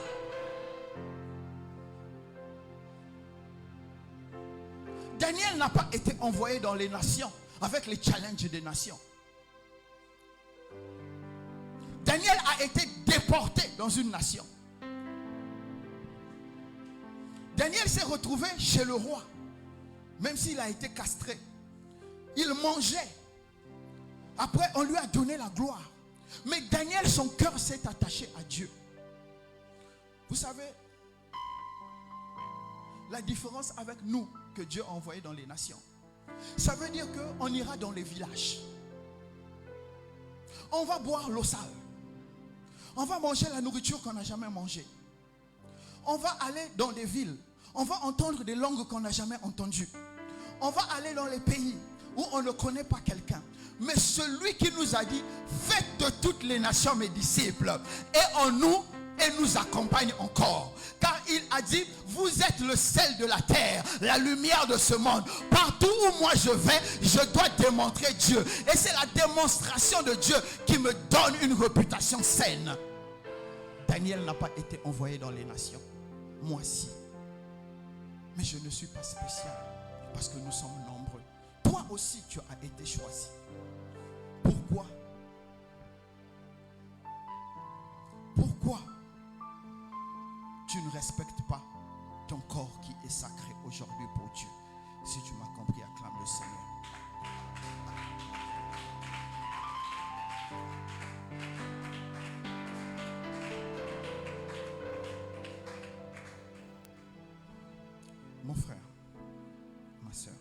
Daniel n'a pas été envoyé dans les nations avec les challenges des nations. Daniel a été déporté dans une nation. Daniel s'est retrouvé chez le roi, même s'il a été castré. Il mangeait. Après, on lui a donné la gloire. Mais Daniel, son cœur s'est attaché à Dieu. Vous savez, la différence avec nous que Dieu a envoyé dans les nations, ça veut dire qu'on ira dans les villages. On va boire l'eau sale. On va manger la nourriture qu'on n'a jamais mangée. On va aller dans des villes. On va entendre des langues qu'on n'a jamais entendues. On va aller dans les pays où on ne connaît pas quelqu'un. Mais celui qui nous a dit, faites de toutes les nations mes disciples, est en nous et nous accompagne encore. Car il a dit, vous êtes le sel de la terre, la lumière de ce monde. Partout où moi je vais, je dois démontrer Dieu. Et c'est la démonstration de Dieu qui me donne une réputation saine. Daniel n'a pas été envoyé dans les nations. Moi si. Mais je ne suis pas spécial, parce que nous sommes nombreux. Toi aussi tu as été choisi. Pourquoi? Pourquoi tu ne respectes pas ton corps qui est sacré aujourd'hui pour Dieu? Si tu m'as compris, acclame le Seigneur. Mon frère, ma soeur,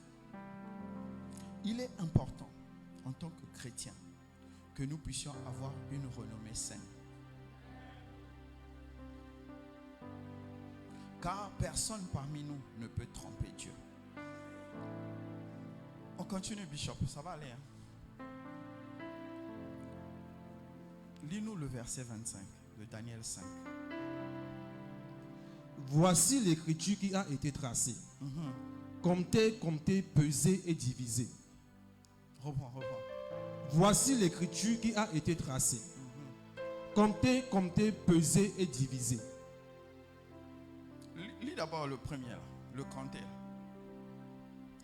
il est important en tant que chrétien que nous puissions avoir une renommée saine. Car personne parmi nous ne peut tromper Dieu. On continue, Bishop, ça va aller. Hein? Lis-nous le verset 25 de Daniel 5. Voici l'écriture qui a été tracée. Comptez, comptez, pesez et divisez. Reprends. Voici l'écriture qui a été tracée. Comptez, comptez, pesez et divisez. Lis d'abord le premier, le compter.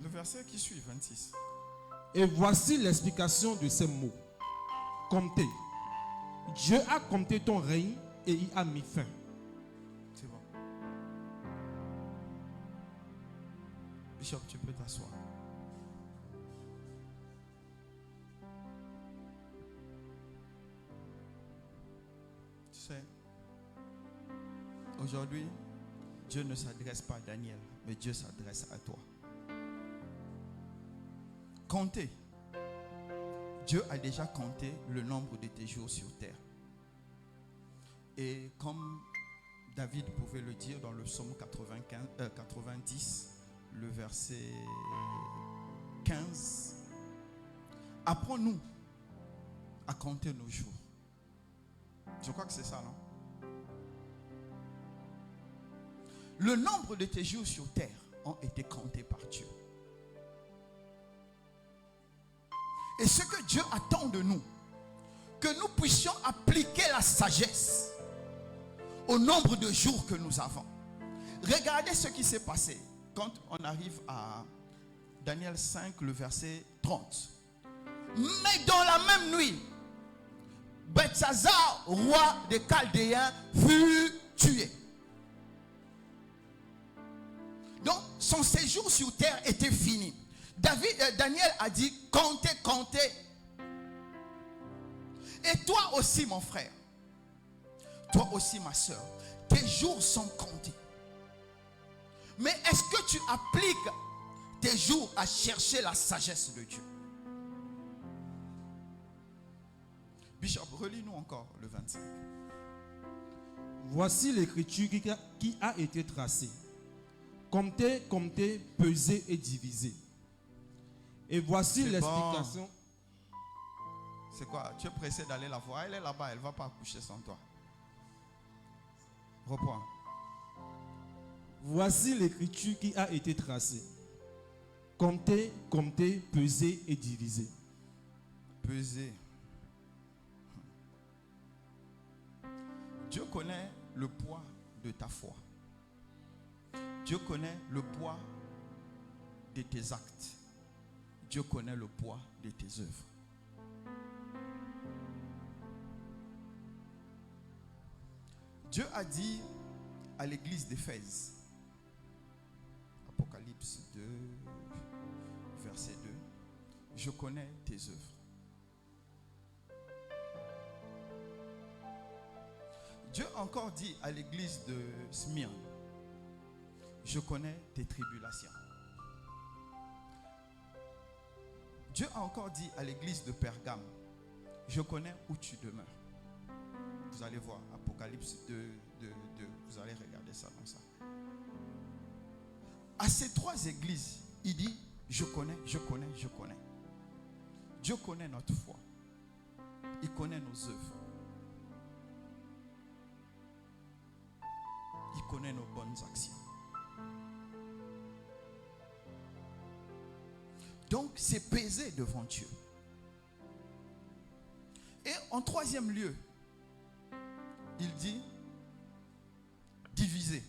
Le verset qui suit, 26. Et voici l'explication de ces mots. Comptez. Dieu a compté ton règne et y a mis fin. C'est bon. Bishop, tu peux t'asseoir. Tu sais, aujourd'hui, Dieu ne s'adresse pas à Daniel, mais Dieu s'adresse à toi. Comptez. Dieu a déjà compté le nombre de tes jours sur terre. Et comme David pouvait le dire dans le psaume 90, le verset 15, apprends-nous à compter nos jours. Je crois que c'est ça, non? Le nombre de tes jours sur terre ont été comptés par Dieu. Et ce que Dieu attend de nous, que nous puissions appliquer la sagesse au nombre de jours que nous avons. Regardez ce qui s'est passé quand on arrive à Daniel 5, le verset 30. Mais dans la même nuit, Belshazzar, roi des Chaldéens, fut tué. Donc, son séjour sur terre était fini. Daniel a dit, comptez, comptez. Et toi aussi, mon frère, toi aussi, ma soeur, tes jours sont comptés. Mais est-ce que tu appliques tes jours à chercher la sagesse de Dieu? Bishop, relis-nous encore le 25. Voici l'écriture qui a été tracée. Comptez, comptez, pesez et divisez. Et voici C'est l'explication. bon. C'est quoi? Tu es pressé d'aller la voir. Elle est là-bas, elle ne va pas accoucher sans toi. Reprends. Voici l'écriture qui a été tracée. Comptez, comptez, pesez et divisez. Peser. Dieu connaît le poids de ta foi. Dieu connaît le poids de tes actes. Dieu connaît le poids de tes œuvres. Dieu a dit à l'église d'Éphèse, Apocalypse 2, verset 2, je connais tes œuvres. Dieu a encore dit à l'église de Smyrne, je connais tes tribulations. Dieu a encore dit à l'église de Pergame, je connais où tu demeures. Vous allez voir, Apocalypse 2, vous allez regarder ça comme ça. À ces trois églises, il dit, je connais, je connais, je connais. Dieu connaît notre foi. Il connaît nos œuvres. Il connaît nos bonnes actions. Donc, c'est peser devant Dieu. Et en troisième lieu, il dit diviser.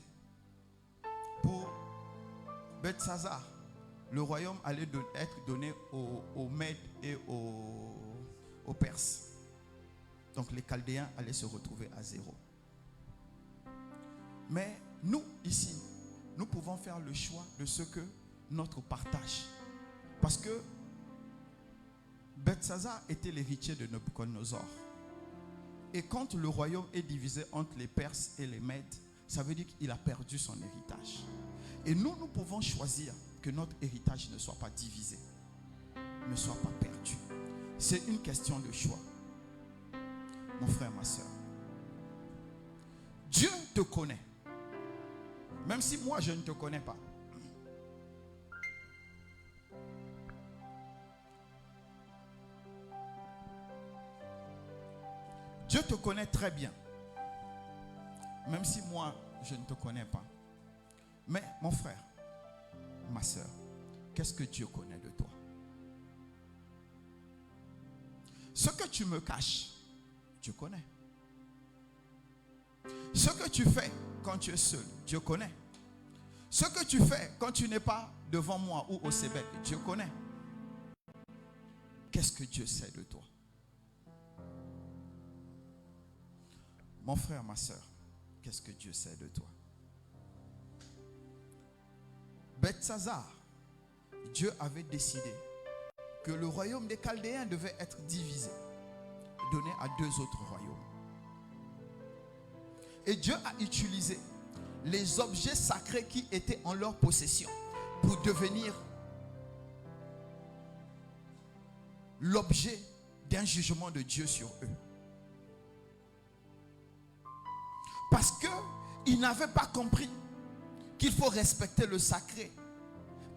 Pour Belshazzar, le royaume allait être donné aux Mèdes et aux Perses. Donc les Chaldéens allaient se retrouver à zéro. Mais nous, ici, nous pouvons faire le choix de ce que notre partage. Parce que Belshazzar était l'héritier de Nabuchodonosor. Et quand le royaume est divisé entre les Perses et les Mèdes, ça veut dire qu'il a perdu son héritage. Et nous pouvons choisir que notre héritage ne soit pas divisé, ne soit pas perdu. C'est une question de choix. Mon frère, ma soeur. Dieu te connaît. Même si moi, je ne te connais pas. Dieu te connaît très bien. Même si moi, je ne te connais pas. Mais mon frère, ma soeur, qu'est-ce que Dieu connaît de toi? Ce que tu me caches, Dieu connaît. Ce que tu fais quand tu es seul, Dieu connaît. Ce que tu fais quand tu n'es pas devant moi ou au Cébec, Dieu connaît. Qu'est-ce que Dieu sait de toi? Mon frère, ma soeur, qu'est-ce que Dieu sait de toi? Belshazzar, Dieu avait décidé que le royaume des Chaldéens devait être divisé, donné à deux autres royaumes. Et Dieu a utilisé les objets sacrés qui étaient en leur possession pour devenir l'objet d'un jugement de Dieu sur eux. Parce qu'ils n'avaient pas compris qu'il faut respecter le sacré,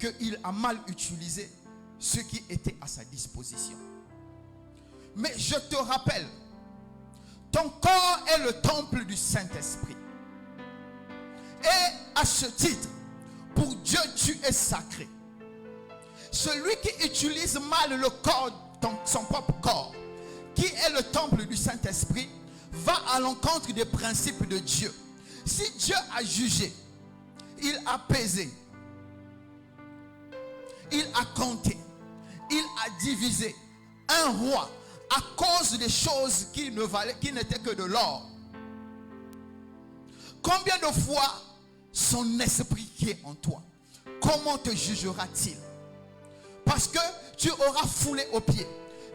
qu'il a mal utilisé ce qui était à sa disposition. Mais je te rappelle, ton corps est le temple du Saint-Esprit. Et à ce titre, pour Dieu, tu es sacré. Celui qui utilise mal le corps son propre corps, qui est le temple du Saint-Esprit, va à l'encontre des principes de Dieu. Si Dieu a jugé, il a pesé, il a compté, il a divisé un roi à cause des choses qui n'étaient que de l'or, combien de fois son esprit qui est en toi, comment te jugera-t-il? Parce que tu auras foulé aux pieds,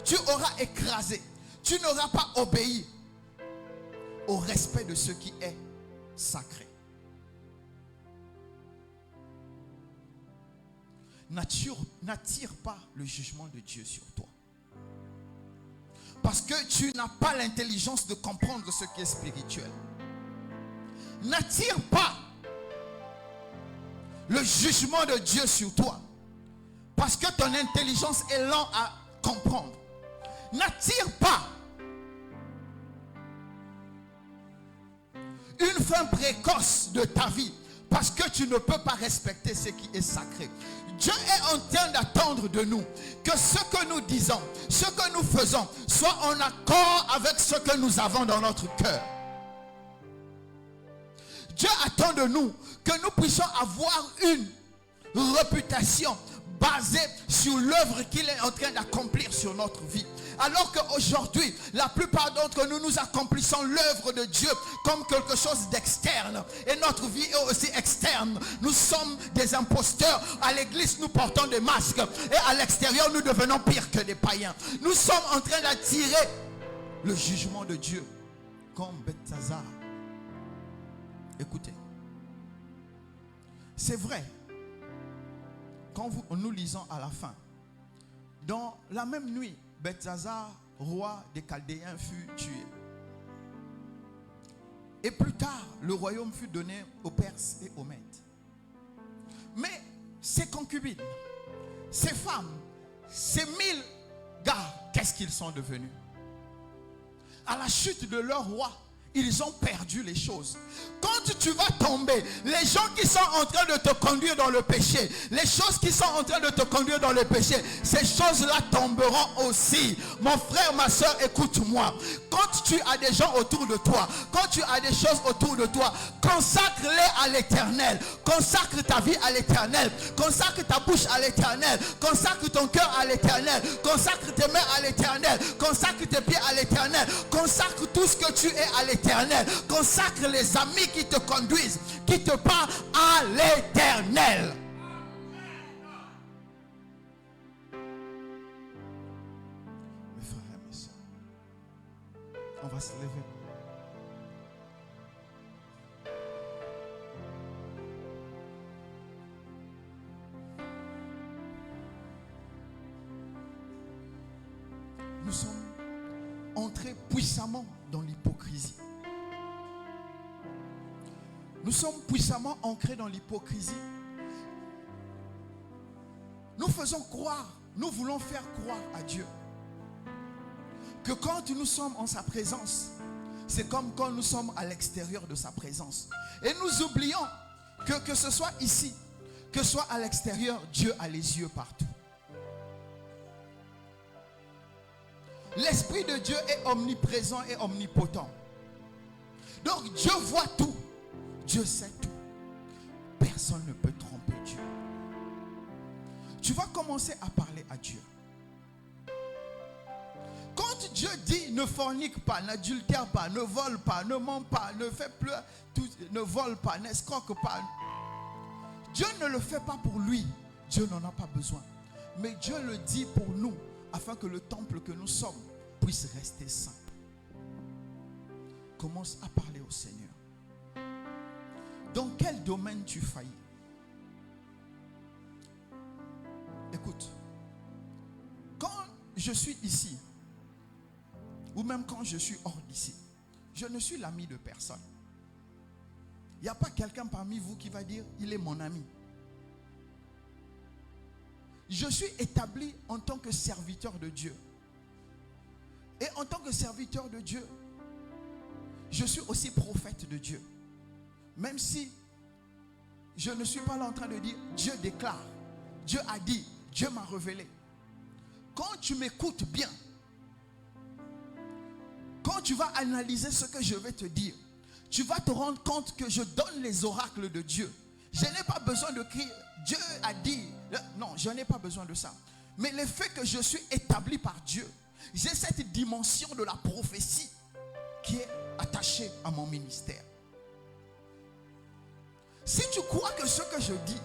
tu auras écrasé, tu n'auras pas obéi au respect de ce qui est sacré. N'attire pas le jugement de Dieu sur toi. Parce que tu n'as pas l'intelligence de comprendre ce qui est spirituel. N'attire pas le jugement de Dieu sur toi. Parce que ton intelligence est lente à comprendre. N'attire pas une fin précoce de ta vie. Parce que tu ne peux pas respecter ce qui est sacré. Dieu est en train d'attendre de nous que ce que nous disons, ce que nous faisons, soit en accord avec ce que nous avons dans notre cœur. Dieu attend de nous que nous puissions avoir une réputation basée sur l'œuvre qu'il est en train d'accomplir sur notre vie. Alors qu'aujourd'hui, la plupart d'entre nous, nous accomplissons l'œuvre de Dieu comme quelque chose d'externe. Et notre vie est aussi externe. Nous sommes des imposteurs. À l'église, nous portons des masques. Et à l'extérieur, nous devenons pires que des païens. Nous sommes en train d'attirer le jugement de Dieu. Comme Belshazar. Écoutez. C'est vrai. Quand nous lisons à la fin. Dans la même nuit, Belshazar, roi des Chaldéens, fut tué. Et plus tard, le royaume fut donné aux Perses et aux Mèdes. Mais ces concubines, ces femmes, ces 1000 gars, qu'est-ce qu'ils sont devenus? À la chute de leur roi, ils ont perdu les choses. Quand tu vas tomber, les gens qui sont en train de te conduire dans le péché, les choses qui sont en train de te conduire dans le péché, ces choses-là tomberont aussi. Mon frère, ma soeur, écoute-moi. Quand tu as des gens autour de toi, quand tu as des choses autour de toi, consacre-les à l'éternel. Consacre ta vie à l'éternel. Consacre ta bouche à l'éternel. Consacre ton cœur à l'éternel. Consacre tes mains à l'éternel. Consacre tes pieds à l'éternel. Consacre tout ce que tu es à l'éternel. Consacre les amis qui te conduisent, qui te parlent à l'éternel. Mes frères et mes sœurs, on va se lever. Nous sommes entrés puissamment dans l'hypocrisie. Nous sommes puissamment ancrés dans l'hypocrisie. Nous faisons croire, nous voulons faire croire à Dieu que quand nous sommes en sa présence, c'est comme quand nous sommes à l'extérieur de sa présence. Et nous oublions que ce soit ici, que ce soit à l'extérieur, Dieu a les yeux partout. L'Esprit de Dieu est omniprésent et omnipotent. Donc Dieu voit tout. Dieu sait tout. Personne ne peut tromper Dieu. Tu vas commencer à parler à Dieu. Quand Dieu dit ne fornique pas, n'adultère pas, ne vole pas, ne ment pas, ne fait plus tout, ne vole pas, n'escroque pas. Dieu ne le fait pas pour lui. Dieu n'en a pas besoin. Mais Dieu le dit pour nous, afin que le temple que nous sommes puisse rester saint. Commence à parler au Seigneur. Dans quel domaine tu faillis? Écoute, quand je suis ici, ou même quand je suis hors d'ici, je ne suis l'ami de personne. Il n'y a pas quelqu'un parmi vous qui va dire, il est mon ami. Je suis établi en tant que serviteur de Dieu. Et en tant que serviteur de Dieu, je suis aussi prophète de Dieu. Même si je ne suis pas là en train de dire Dieu déclare, Dieu a dit, Dieu m'a révélé. quand tu m'écoutes bien, quand tu vas analyser ce que je vais te dire, tu vas te rendre compte que je donne les oracles de Dieu. Je n'ai pas besoin de crier, Dieu a dit. Non, je n'ai pas besoin de ça. Mais le fait que je suis établi par Dieu, j'ai cette dimension de la prophétie qui est attachée à mon ministère. Si tu crois que ce que je dis,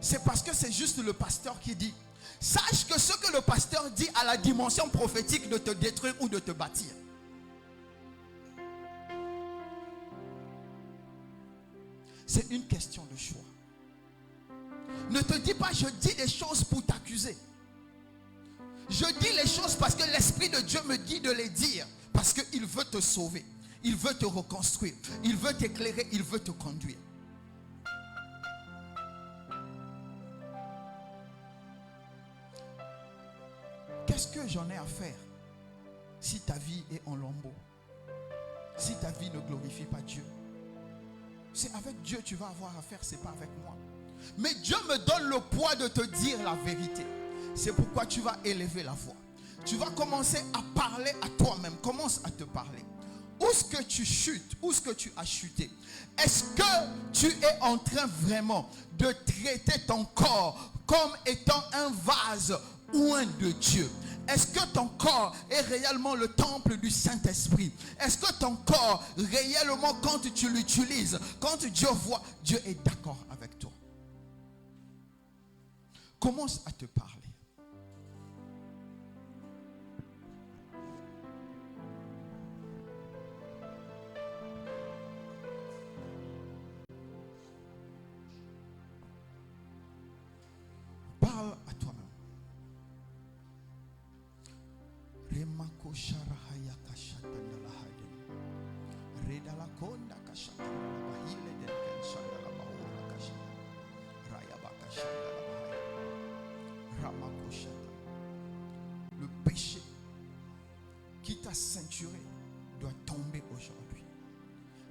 c'est parce que c'est juste le pasteur qui dit, sache que ce que le pasteur dit a la dimension prophétique de te détruire ou de te bâtir. C'est une question de choix. Ne te dis pas, je dis des choses pour t'accuser. Je dis les choses parce que l'Esprit de Dieu me dit de les dire. Parce qu'il veut te sauver. Il veut te reconstruire. Il veut t'éclairer. Il veut te conduire. Qu'est-ce que j'en ai à faire si ta vie est en lambeaux? Si ta vie ne glorifie pas Dieu? C'est avec Dieu que tu vas avoir à faire, c'est pas avec moi. Mais Dieu me donne le poids de te dire la vérité. C'est pourquoi tu vas élever la voix. Tu vas commencer à parler à toi-même. Commence à te parler. Où est-ce que tu chutes? Où est-ce que tu as chuté? Est-ce que tu es en train vraiment de traiter ton corps comme étant un vase oint de Dieu? Est-ce que ton corps est réellement le temple du Saint-Esprit? Est-ce que ton corps, réellement, quand tu l'utilises, quand Dieu voit, Dieu est d'accord avec toi? Commence à te parler. Parle à toi-même. Remako sharahaya kashatanda lahaden. Redala konda kashatanda labahile den kenshanda labahora kashatanda. Rayaba kashatanda labahaya. Ramako shata. Le péché qui t'a ceinturé doit tomber aujourd'hui.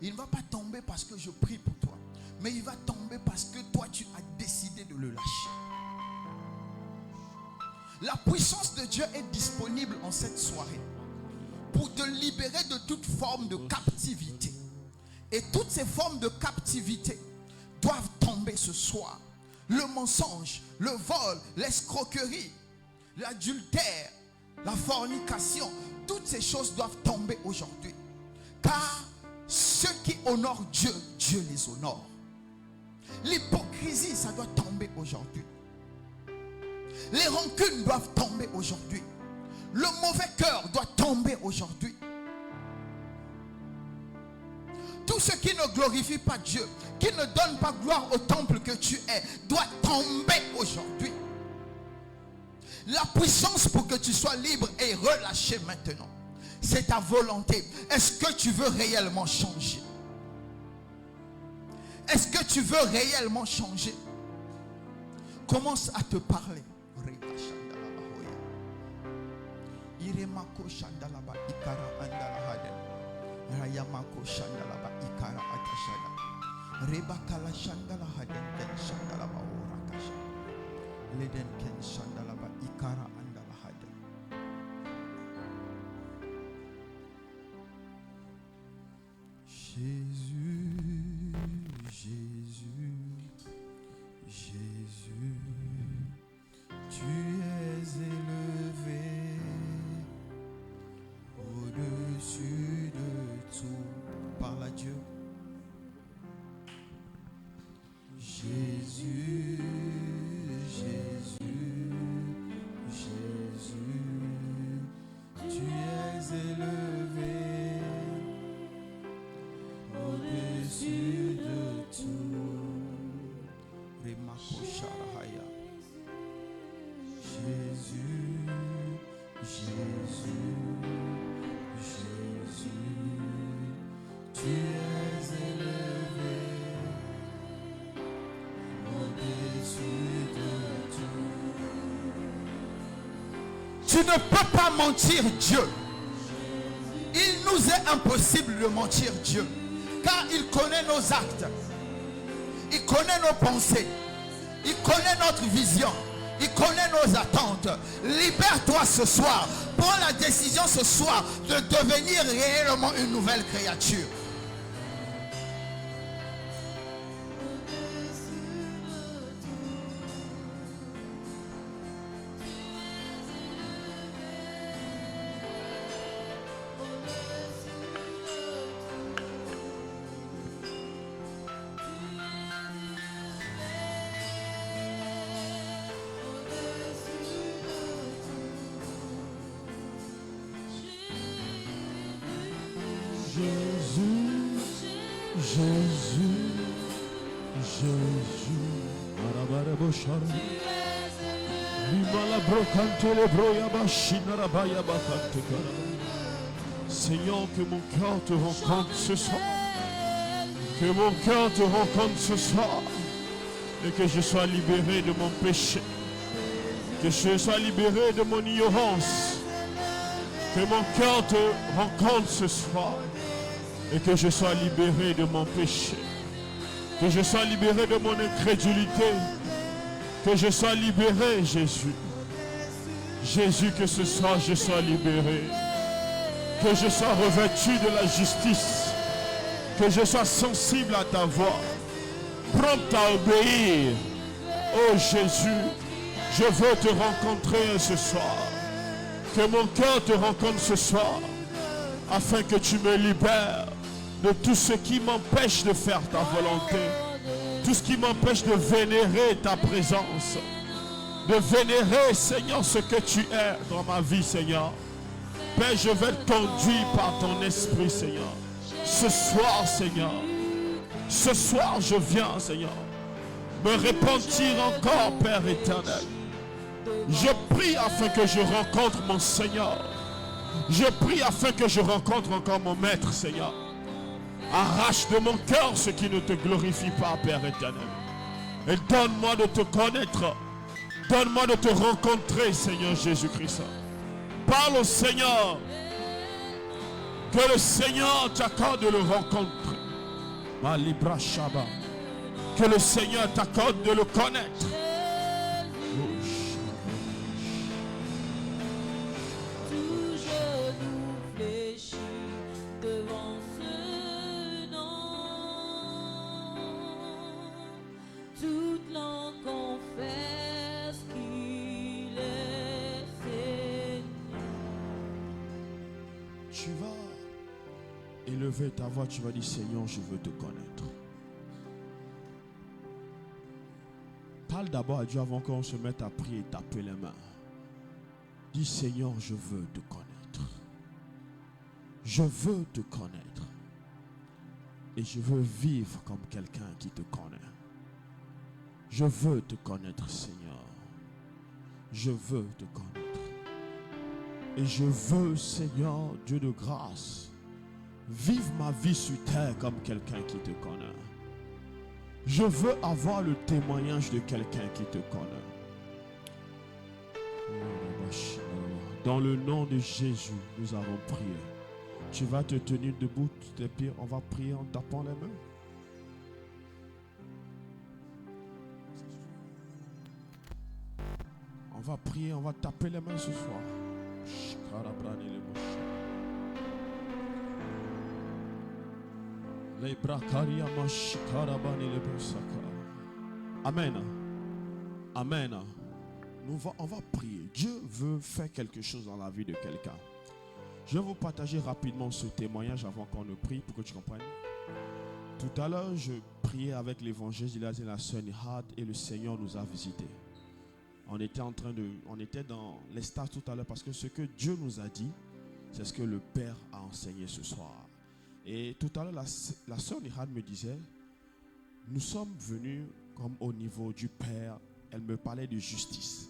Il ne va pas tomber parce que je prie pour toi, mais il va tomber parce que toi tu as décidé de le lâcher. La puissance de Dieu est disponible en cette soirée pour te libérer de toute forme de captivité. Et toutes ces formes de captivité doivent tomber ce soir. Le mensonge, le vol, l'escroquerie, l'adultère, la fornication, toutes ces choses doivent tomber aujourd'hui. Car ceux qui honorent Dieu, Dieu les honore. L'hypocrisie, ça doit tomber aujourd'hui. Les rancunes doivent tomber aujourd'hui. Le mauvais cœur doit tomber aujourd'hui. Tout ce qui ne glorifie pas Dieu, qui ne donne pas gloire au temple que tu es, doit tomber aujourd'hui. La puissance pour que tu sois libre est relâchée maintenant. C'est ta volonté. Est-ce que tu veux réellement changer? Est-ce que tu veux réellement changer? Commence à te parler. Iremako shandalaba ikara andala haden. Rayamako shandalaba ikara atashada. Rebakala shandala haden ken shandalaba orakasha. Leden ken shandalaba ikara andala haden. Jésus, Jésus, Jésus, tu es élevé au-dessus de tout. Parle à Dieu. Jésus, Jésus, Jésus, tu es élevé au-dessus de tout. Remako Sharahaya. Jésus, Jésus, Jésus, tu es élevé au-dessus de tout. Tu ne peux pas mentir Dieu. Il nous est impossible de mentir Dieu, car il connaît nos actes, il connaît nos pensées, il connaît notre vision, Il connaît nos attentes. Libère-toi ce soir. Prends la décision ce soir de devenir réellement une nouvelle créature. Seigneur, que mon cœur te rencontre ce soir. Que mon cœur te rencontre ce soir. Et que je sois libéré de mon péché. Que je sois libéré de mon ignorance. Que mon cœur te rencontre ce soir. Et que je sois libéré de mon péché. Que je sois libéré de mon incrédulité. Que je sois libéré, Jésus. Jésus, que ce soir je sois libéré. Que je sois revêtu de la justice. Que je sois sensible à ta voix. Prompt à obéir. Oh Jésus, je veux te rencontrer ce soir. Que mon cœur te rencontre ce soir. Afin que tu me libères de tout ce qui m'empêche de faire ta volonté. Tout ce qui m'empêche de vénérer ta présence. De vénérer, Seigneur, ce que tu es dans ma vie, Seigneur. Père, je vais te conduire par ton esprit, Seigneur. Ce soir, Seigneur. Ce soir, je viens, Seigneur. Me repentir encore, Père éternel. Je prie afin que je rencontre mon Seigneur. Je prie afin que je rencontre encore mon Maître, Seigneur. Arrache de mon cœur ce qui ne te glorifie pas, Père éternel. Et donne-moi de te connaître. Donne-moi de te rencontrer, Seigneur Jésus-Christ. Parle au Seigneur. Que le Seigneur t'accorde de le rencontrer. Ma libra Shabbat. Que le Seigneur t'accorde de le connaître. Tout genou fléchit devant ce nom. Toute langue confesse qu'il est Seigneur. Tu vas élever ta voix, tu vas dire Seigneur, je veux te connaître. Parle d'abord à Dieu avant qu'on se mette à prier et taper les mains. Dis Seigneur, je veux te connaître. Je veux te connaître. Et je veux vivre comme quelqu'un qui te connaît. Je veux te connaître, Seigneur. Je veux te connaître. Et je veux, Seigneur, Dieu de grâce, vivre ma vie sur terre comme quelqu'un qui te connaît. Je veux avoir le témoignage de quelqu'un qui te connaît. Dans le nom de Jésus, nous avons prié. Tu vas te tenir debout, tes pieds. On va prier en tapant les mains. On va prier, on va taper les mains ce soir. Amen. Amen. On va prier. Dieu veut faire quelque chose dans la vie de quelqu'un. Je vais vous partager rapidement ce témoignage avant qu'on ne prie pour que tu comprennes. Tout à l'heure, je priais avec l'évangile de la sœur Nihad et le Seigneur nous a visités. On était dans les stars tout à l'heure parce que ce que Dieu nous a dit, c'est ce que le Père a enseigné ce soir. Et tout à l'heure, la sœur Nihad me disait, nous sommes venus comme au niveau du Père. Elle me parlait de justice.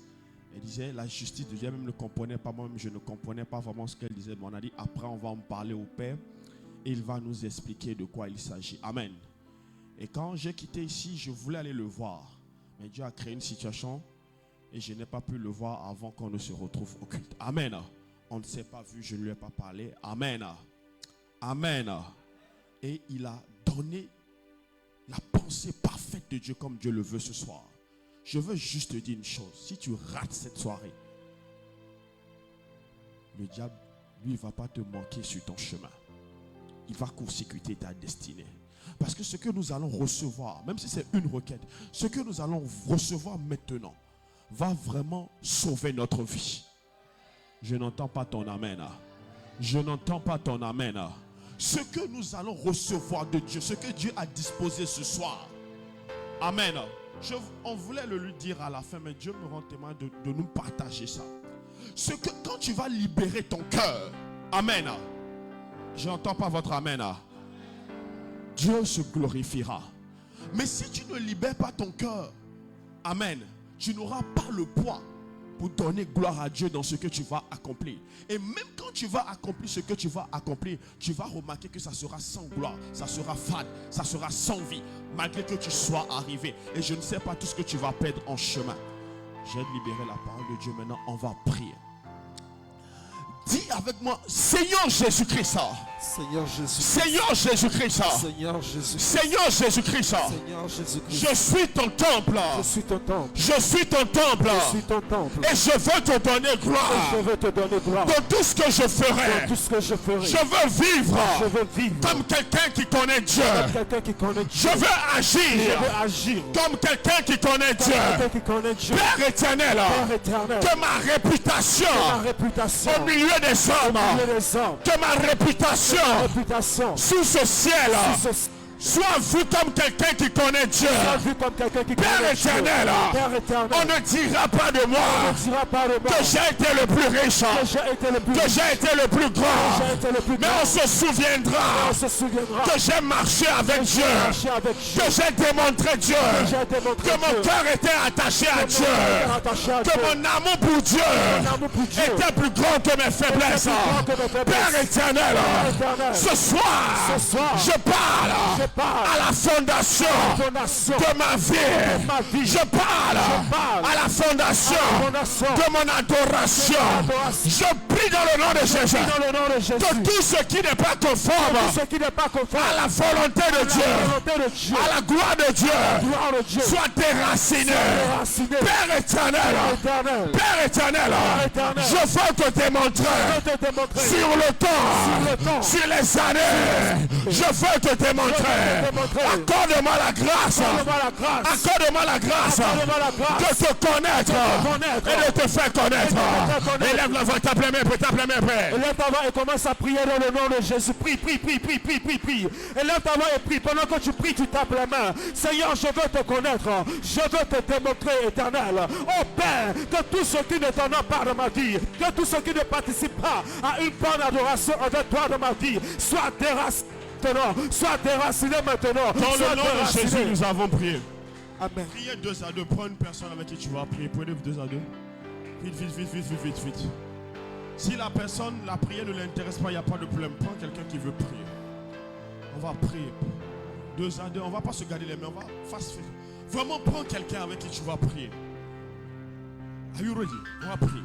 Elle disait, la justice de Dieu, elle même ne comprenait pas, moi-même je ne comprenais pas vraiment ce qu'elle disait. Mais on a dit, après on va en parler au Père et il va nous expliquer de quoi il s'agit. Amen. Et quand j'ai quitté ici, je voulais aller le voir. Mais Dieu a créé une situation et je n'ai pas pu le voir avant qu'on ne se retrouve au culte. Amen. On ne s'est pas vu, je ne lui ai pas parlé. Amen. Amen. Et il a donné la pensée parfaite de Dieu comme Dieu le veut ce soir. Je veux juste te dire une chose. Si tu rates cette soirée, le diable, lui, il ne va pas te manquer sur ton chemin. Il va court-circuiter ta destinée. Parce que ce que nous allons recevoir, même si c'est une requête, ce que nous allons recevoir maintenant va vraiment sauver notre vie. Je n'entends pas ton amen. Je n'entends pas ton amen. Ce que nous allons recevoir de Dieu, ce que Dieu a disposé ce soir. Amen. On voulait le lui dire à la fin, mais Dieu me rend témoin de nous partager ça. Ce que quand tu vas libérer ton cœur, amen. Je n'entends pas votre amen. Dieu se glorifiera. Mais si tu ne libères pas ton cœur, amen, tu n'auras pas le poids pour donner gloire à Dieu dans ce que tu vas accomplir. Et même quand tu vas accomplir ce que tu vas accomplir, tu vas remarquer que ça sera sans gloire, ça sera fade, ça sera sans vie, malgré que tu sois arrivé. Et je ne sais pas tout ce que tu vas perdre en chemin. J'ai libéré la parole de Dieu. Maintenant, on va prier. Dis avec moi, Seigneur Jésus-Christ. Seigneur Jésus. Seigneur Jésus-Christ. Seigneur Jésus. Seigneur Jésus-Christ. Seigneur Jésus-Christ. Je suis ton temple. Je suis ton temple. Je suis ton temple. Je suis ton temple. Et je veux te donner gloire. Et je veux te donner gloire. Dans tout ce que je ferai. Dans tout ce que je ferai. Je veux vivre. Je veux vivre. Comme quelqu'un qui connaît Dieu. Comme quelqu'un qui connaît Dieu. Je veux agir. Je veux agir. Comme quelqu'un qui connaît Dieu. Quelqu'un qui connaît Dieu. Père éternel. Père éternel. Que ma réputation. Que ma réputation. Au milieu des hommes. Au milieu des hommes. Que ma réputation. Que ma réputation. Sous ce ciel. Sous ce Sois vu comme quelqu'un qui connaît Dieu. vu comme quelqu'un qui Père connaît éternel, Dieu. Père éternel, on ne dira pas de moi on ne dira pas de moi que j'ai été le plus riche, que j'ai été le plus que riche, j'ai été le plus grand, j'ai été le plus mais grand. on se souviendra On se souviendra que j'ai marché avec Dieu, marché avec Dieu, que j'ai démontré Dieu, j'ai démontré que mon Dieu, cœur était attaché à que Dieu, mon cœur était attaché à que Dieu, mon amour pour Dieu mon amour pour Dieu était plus grand que mes faiblesses. plus grand que mes faiblesses. Père éternel, éternel, ce soir, je parle à la fondation fondation de ma vie. Je parle à la fondation de mon adoration. Je prie dans le nom de Jésus dans le nom de Jésus, que tout ce qui n'est pas conforme ce qui n'est pas conforme à la volonté de à la Dieu, volonté de Dieu, à la gloire de Dieu, gloire de Dieu, soit déraciné. déraciné. Père éternel, éternel, Père éternel, éternel, je veux te démontrer je veux te démontrer sur le temps, sur les années, je veux te démontrer. Accorde-moi la grâce, accorde-moi la grâce de te connaître et de te faire connaître. Élève la voix, tape les mains, tape les mains, Père. Élève ta voix et commence à prier dans le nom de Jésus. Prie, prie, prie, prie, prie, prie, prie. Élève ta voix et prie. Pendant que tu pries, tu tapes la main. Seigneur, je veux te connaître. Je veux te démontrer, éternel. Oh Père, que tous ceux qui ne t'en ont pas de ma vie, que tous ceux qui ne participent pas à une bonne adoration envers toi de ma vie, soient déracinés maintenant. Dans Sois le nom de déracinés. Jésus, nous avons prié. Amen. Priez 2 à 2. Prends une personne avec qui tu vas prier. Prenez 2 à 2. Vite, vite, vite, vite, vite, vite, vite. Si la personne, la prière ne l'intéresse pas, il n'y a pas de problème. Prends quelqu'un qui veut prier. On va prier. 2 à 2. On ne va pas se garder les mains. On va fast faire. Vraiment, prends quelqu'un avec qui tu vas prier. Are you ready? On va prier.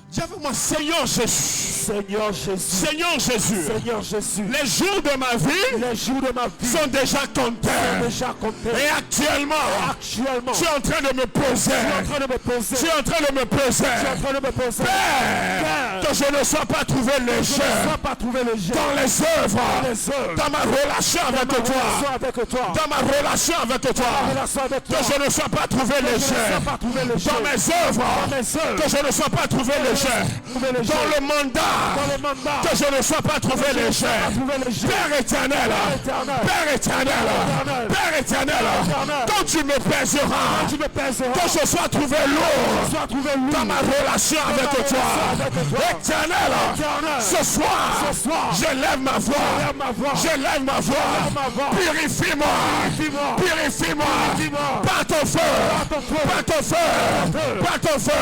Dis avec moi, Seigneur Jésus. Seigneur Jésus. Seigneur Jésus. Seigneur Jésus. Les jours de ma vie Les jours de ma vie sont déjà comptés. sont déjà comptés. Et actuellement, Actuellement, tu es en train de me poser. tu es en train de me poser. Tu es en train de me poser. Tu es en train de me poser. Père, que je ne sois pas trouvé Je ne léger sois pas trouvé léger dans les œuvres, les œuvres, dans ma relation avec relation toi, avec toi, dans ma relation avec toi, relation avec toi, que je ne sois pas trouvé je ne léger sois pas trouvé léger dans mes œuvres, mes œuvres, que je ne sois pas trouvé léger trouvé léger dans le mandat, dans le mandat, que je ne sois pas trouvé je ne léger. sois pas trouvé léger. Père éternel, éternel, Père éternel, éternel, Père éternel, éternel, quand tu me pèseras, tu me pèseras, que je sois trouvé lourd sois trouvé lourd dans ma relation avec ma toi. relation avec toi. Éternel, Éternel, ce soir, ce soir, je lève ma voix, lève ma voix, je lève ma voix, ma voix. purifie-moi, Purifie-moi. purifie-moi, Purifie-moi. par ton feu, ton feu. par ton feu, par ton feu,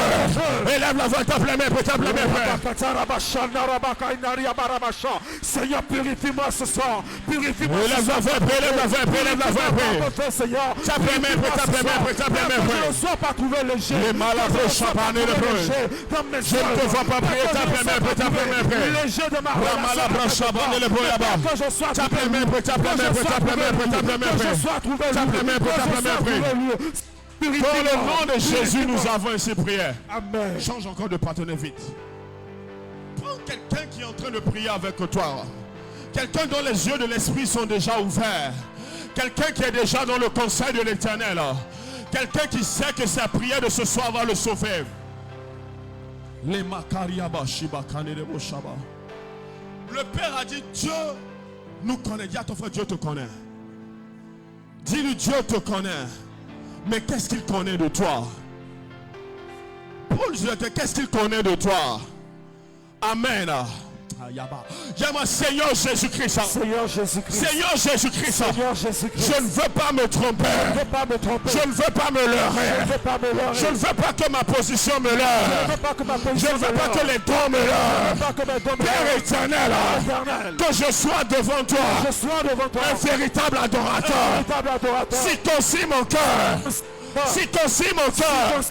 élève la voix, tape les mains, tape les mains, Seigneur, purifie-moi ce soir. Purifie-moi ce élève la soir. voix, élève la voix, élève la voix, Fais, Seigneur. tape les mains, tape les mains, tape les mains, Je ne sois pas trouvé léger. les malades champagne de bruit. Je ne te vois pas prier, tape les mains, tape les mains, Léger de ma Ramalabra champagne de bruit là-bas. Que je sois Tape les mains, tape les mains, tape les mains, tape les mains, que je sois trouvé tape les mains, tape les mains, lourd. Purifie-moi. le nom de Jésus, Purifie-moi. nous avons ainsi prié. Amen. Change encore de partenaire vite. Prends quelqu'un qui est en train de prier avec toi. Quelqu'un dont les yeux de l'esprit sont déjà ouverts. Quelqu'un qui est déjà dans le conseil de l'Éternel. Quelqu'un qui sait que sa prière de ce soir va le sauver. Le Père a dit, Dieu nous connaît. Dis à ton frère, Dieu te connaît. Dis-lui, Dieu te connaît. Mais qu'est-ce qu'il connaît de toi? Paul, qu'est-ce qu'il connaît de toi? Amen. Dis-moi, Seigneur Jésus-Christ. Seigneur Jésus-Christ. Seigneur Jésus-Christ. Seigneur Jésus-Christ. Je ne veux pas me tromper. Je ne veux pas me tromper. Je ne veux pas me leurrer. Je ne veux pas me leurrer. Je ne veux pas que ma position me Je ne leurre. veux pas que ma Je position ne veux me pas leurre. que les dons me Je ne leurrent. veux pas que mes dons me Père leurrent. éternel, Éternel, que je sois devant toi, je sois devant toi. un véritable adorateur. Véritable adorateur. Circoncis mon cœur. Circoncis mon cœur.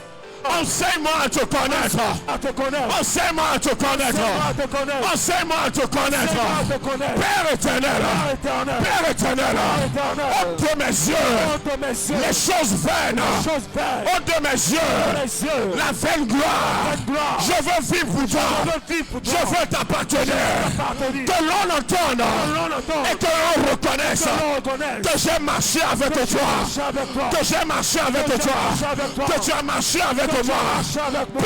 Enseigne-moi à te connaître. À te connaître. Enseigne-moi à te connaître. Enseigne-moi à te connaître. Enseigne-moi à te connaître. Enseigne-moi à te connaître. Père éternel. Père éternel. Père éternel. éternel. Ôte de mes yeux Ôte de mes yeux les choses vaines. les choses vaines. Ôte de mes yeux Mes yeux la vaine gloire. la gloire. Je veux vivre pour toi. Je veux vivre pour toi. Je veux t'appartenir. Appartenir. Que l'on entende l'on entende. et que l'on reconnaisse Que l'on reconnaisse. que j'ai marché avec toi. Marche avec toi. Que j'ai marché avec Que j'ai toi. marché avec toi. Que tu as marché avec moi. Marche avec moi.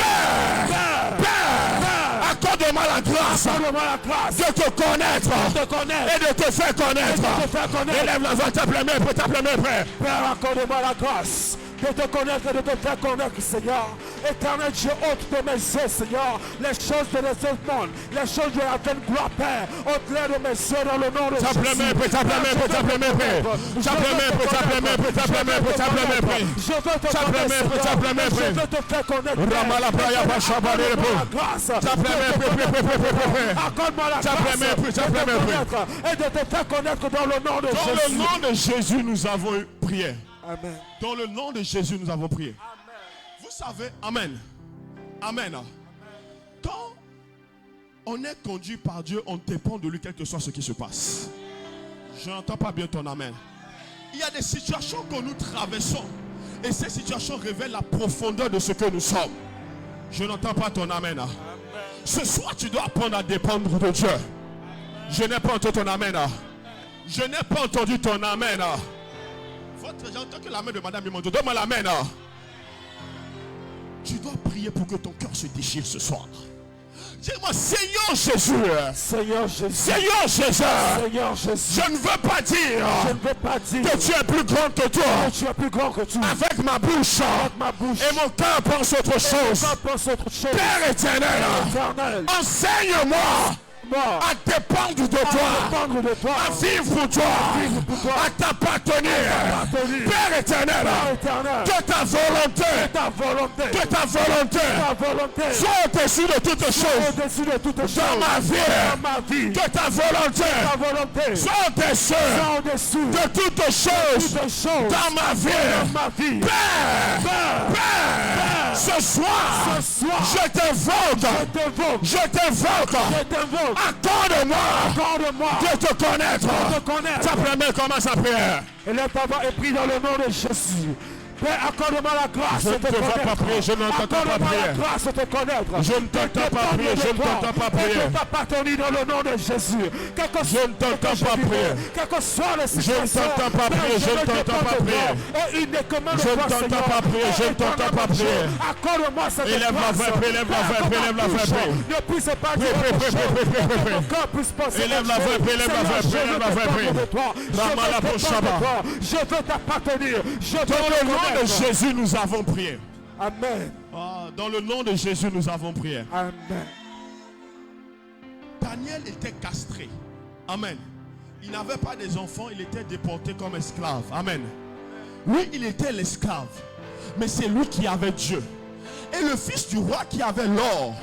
Père, accorde-moi la grâce Donne-moi la grâce de te connaître de te connaître. et de te faire connaître. Et de te faire connaître. Élève la voix, tape les mains, prêt. Père, accorde-moi la grâce de te connaître et de te faire connaître, Seigneur. Éternel Dieu, ôte de mes yeux, Seigneur, les choses de les autres mondes, les choses de la vaine gloire, Père. Ôte-les de mes yeux dans le nom de Jésus. Tape les mains, tape les mains, tape les mains, tape les mains, tape les mains, tape les mains, tape les mains, je veux te tape les mains, connaître, tape les mains, je veux te faire connaître, Père. Ramala Praya Bashabare, Accorde-moi la grâce tape les mains, accorde-moi la tape les mains, grâce tape les de te mains, connaître et de te faire connaître dans le nom de Dans le Jésus. nom de Jésus, nous avons prié. Amen. Dans le nom de Jésus, nous avons prié. Vous savez, Amen. Amen. Quand on est conduit par Dieu, on dépend de lui, quel que soit ce qui se passe. Je n'entends pas bien ton Amen. Il y a des situations que nous traversons. Et ces situations révèlent la profondeur de ce que nous sommes. Je n'entends pas ton Amen. Ce soir, tu dois apprendre à dépendre de Dieu. Je n'ai pas entendu ton Amen. Je n'ai pas entendu ton Amen. J'entends que la main de Madame Imondo. Donne-moi la main. Tu dois prier pour que ton cœur se déchire ce soir. Dis-moi, Seigneur Jésus. Seigneur Jésus. Seigneur Jésus. Seigneur Jésus. Je ne veux pas dire Je ne veux pas dire que tu es plus grand que toi. que tu es plus grand que tout. Avec ma bouche. Avec ma bouche. Et mon cœur pense autre chose. Je pense autre chose. Père éternel. Éternel. Enseigne-moi Moi. à dépendre de toi. Dépendre de toi. À vivre pour toi. Vivre pour toi. À t'appartenir. Appartenir. Père éternel. Père éternel. Que ta volonté. Ta volonté. Que ta volonté Ta volonté. soit au-dessus de toutes choses Au-dessus de toutes choses. dans ma vie. Dans ma vie. Que ta volonté Ta volonté. soit au-dessus Soit au-dessous de toutes choses toutes choses. dans ma vie. Dans ma vie. Père, ce soir, Ce soir. je t'invoque. Je t'invoque. Je t'invoque. Je t'invoque. Accorde-moi Accorde-moi de te connaître. de te connaître. Ta première commence à prière. Élève ta voix et prie dans le nom de Jésus. Père, accorde-moi la grâce Je de ne te te vois connaître. pas prier, je n'entends pas Accorde-moi prier. la grâce de te connaître. Je ne t'entends pas prier, je ne t'entends pas prier. Je t'appartenir dans le nom de Jésus. Je ne t'entends pas prier. Quel que soit le Je ne t'entends pas prier, je ne t'entends pas prier. Et uniquement Je ne t'entends pas prier, je ne t'entends pas prier. Accorde-moi cette Élève la grâce. voix, prie, élève la voix, prie, élève la voix, prie. Ne puisse pas dire Prie, autre prie, chose. prie, prie, prie, prie. Que mon cœur puisse penser Élève autre la voix, chose. prie, élève la voix, Seigneur, prie, élève la je voix, veux prie. dépendre de toi. Je veux Ramala dépendre de Pochaba. toi. Je veux t'appartenir. Je veux Dans te le nom de connaître. Jésus, nous avons prié. Amen. Dans le nom de Jésus, nous avons prié. Amen. Daniel était castré. Amen. Il n'avait pas des enfants, il était déporté comme esclave. Amen. Lui, il était l'esclave. Mais c'est lui qui avait Dieu. Et le fils du roi qui avait l'or,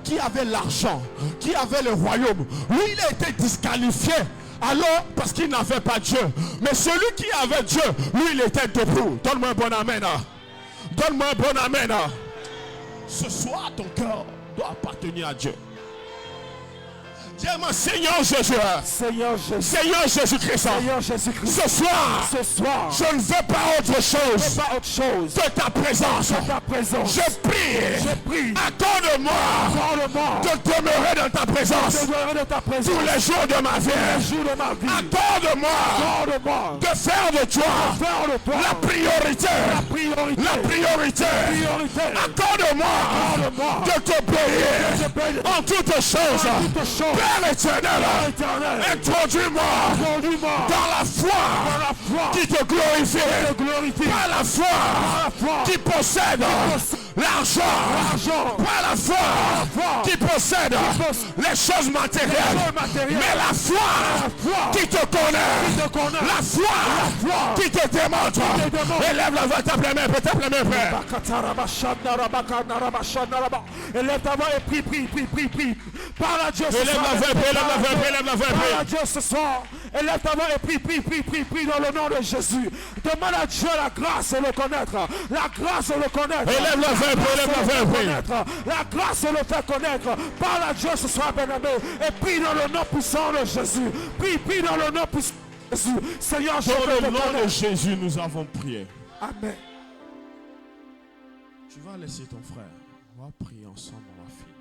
qui avait l'argent, qui avait le royaume, lui, il a été disqualifié. Alors, parce qu'il n'avait pas Dieu. Mais celui qui avait Dieu, lui, il était debout. Donne-moi un bon amen. Donne-moi un bon amen. Ce soir, ton cœur doit appartenir à Dieu. Dis-moi, Seigneur Jésus. Seigneur Jésus. Seigneur Jésus-Christ. Seigneur Jésus-Christ. Ce soir, je ne veux pas autre chose pas autre chose que ta présence. que ta présence. Je prie. Accorde-moi Accorde-moi de demeurer dans ta présence de ta présence tous les jours de ma vie. jour de ma vie. Accorde-moi Accorde-moi de faire de toi faire de toi la priorité. priorité. La priorité. Priorité. Accorde-moi de t'obéir en toutes choses. Toutes choses. Père éternel, Éternel. introduis-moi Conduis-moi dans la foi dans la foi qui te glorifie, te glorifie. par la foi la foi qui possède l'argent, l'argent. par la foi qui possède les choses matérielles, mais la foi qui te connaît, la foi qui te démontre. Élève la voix, tape les mains, tape les mains, frère. Élève ta voix et prie. Parle à Dieu ce Élève soir. la voix, élève la voix, Parle à Dieu ce soir. Élève ta voix et prie dans le nom de Jésus. Demande à Dieu la grâce de le connaître. La grâce de le connaître. Élève la voix, La grâce de le faire connaître. Parle à Dieu ce soir, bien-aimé. Et prie dans le nom puissant de Jésus. Prie dans le nom puissant de Jésus. Seigneur, je veux Dans te le nom de connaître. Jésus, nous avons prié. Amen. Tu vas laisser ton frère. On va prier ensemble, ma fille.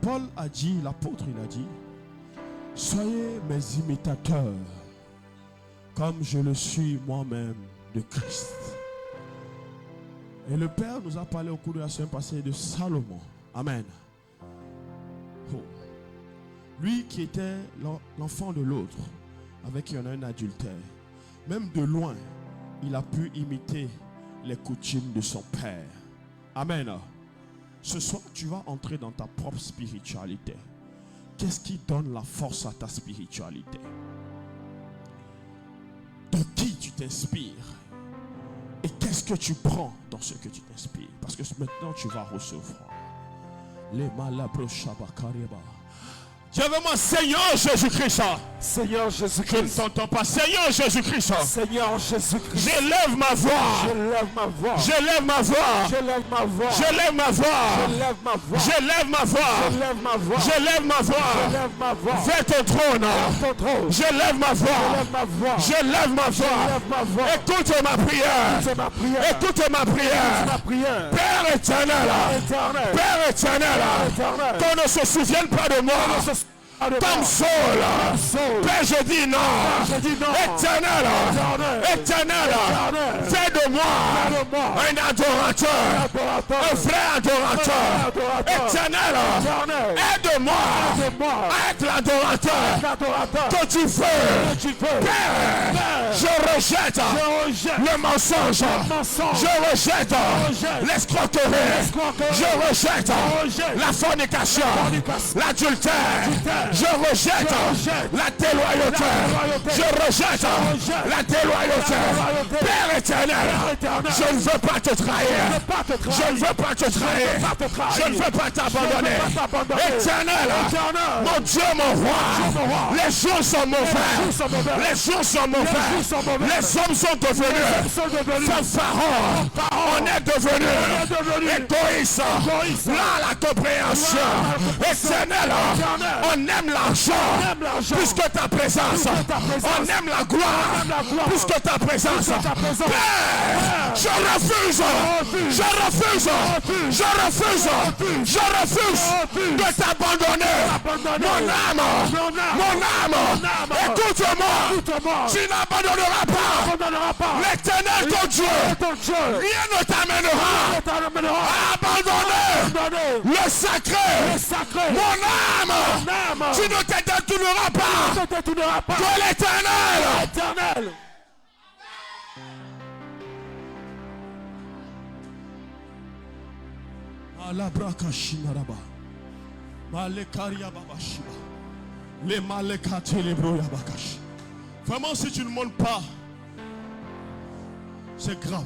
Paul a dit, l'apôtre, il a dit, soyez mes imitateurs, comme je le suis moi-même de Christ. Et le Père nous a parlé au cours de la semaine passée de Salomon. Amen. Oh. Lui qui était l'enfant de l'autre, avec qui on a un adultère. Même de loin, il a pu imiter les coutumes de son père. Amen. Ce soir, tu vas entrer dans ta propre spiritualité. Qu'est-ce qui donne la force à ta spiritualité? De qui tu t'inspires? Et qu'est-ce que tu prends dans ce que tu t'inspires? Parce que maintenant, tu vas recevoir. Les malabros shabakariba. Dieu veut moi, Seigneur Jésus-Christ. Seigneur Je ne Jésus-Christ. t'entends pas. Seigneur Jésus-Christ. Seigneur Jésus-Christ. J'élève ma voix. J'élève ma voix. J'élève ma voix. J'élève ma voix. J'élève ma voix. J'élève ma voix. J'élève ma voix. J'élève ma voix. J'élève ma voix. J'élève ma voix. Vers ton trône. Ton trône. J'élève ma voix. J'élève ma voix. J'élève ma voix. J'élève ma voix. Écoute ma prière. C'est ma prière. Écoute ma C'est prière. ma prière. Père éternel. Éternel. Père éternel. Éternel. Qu'on ne se souvienne pas de moi. Comme Saul. Père, je dis non. Éternel. Éternel. Fais de moi un adorateur. Un frère adorateur. Éternel. Aide-moi à être l'adorateur que tu veux. Père, je rejette le mensonge. Je rejette l'escroquerie. Je rejette la fornication. L'adultère. Je rejette la déloyauté. Je rejette la déloyauté. Père éternel, je ne veux pas te trahir. Je ne veux pas te trahir. Je ne veux pas t'abandonner. Éternel, mon Dieu, mon roi, les jours sont mauvais. Les jours sont mauvais. Les hommes sont devenus fanfarons. On est devenu égoïstes. Là, la compréhension. Éternel, on aime l'argent plus que ta présence. On aime la gloire plus que ta présence. Père, je refuse de t'abandonner. Mon âme, écoute-moi. Tu n'abandonneras pas l'éternel ton Dieu. Rien ne t'amènera à abandonner le sacré. Mon âme, tu ne te détourneras pas de l'éternel. Vraiment, si tu ne montes pas, c'est grave.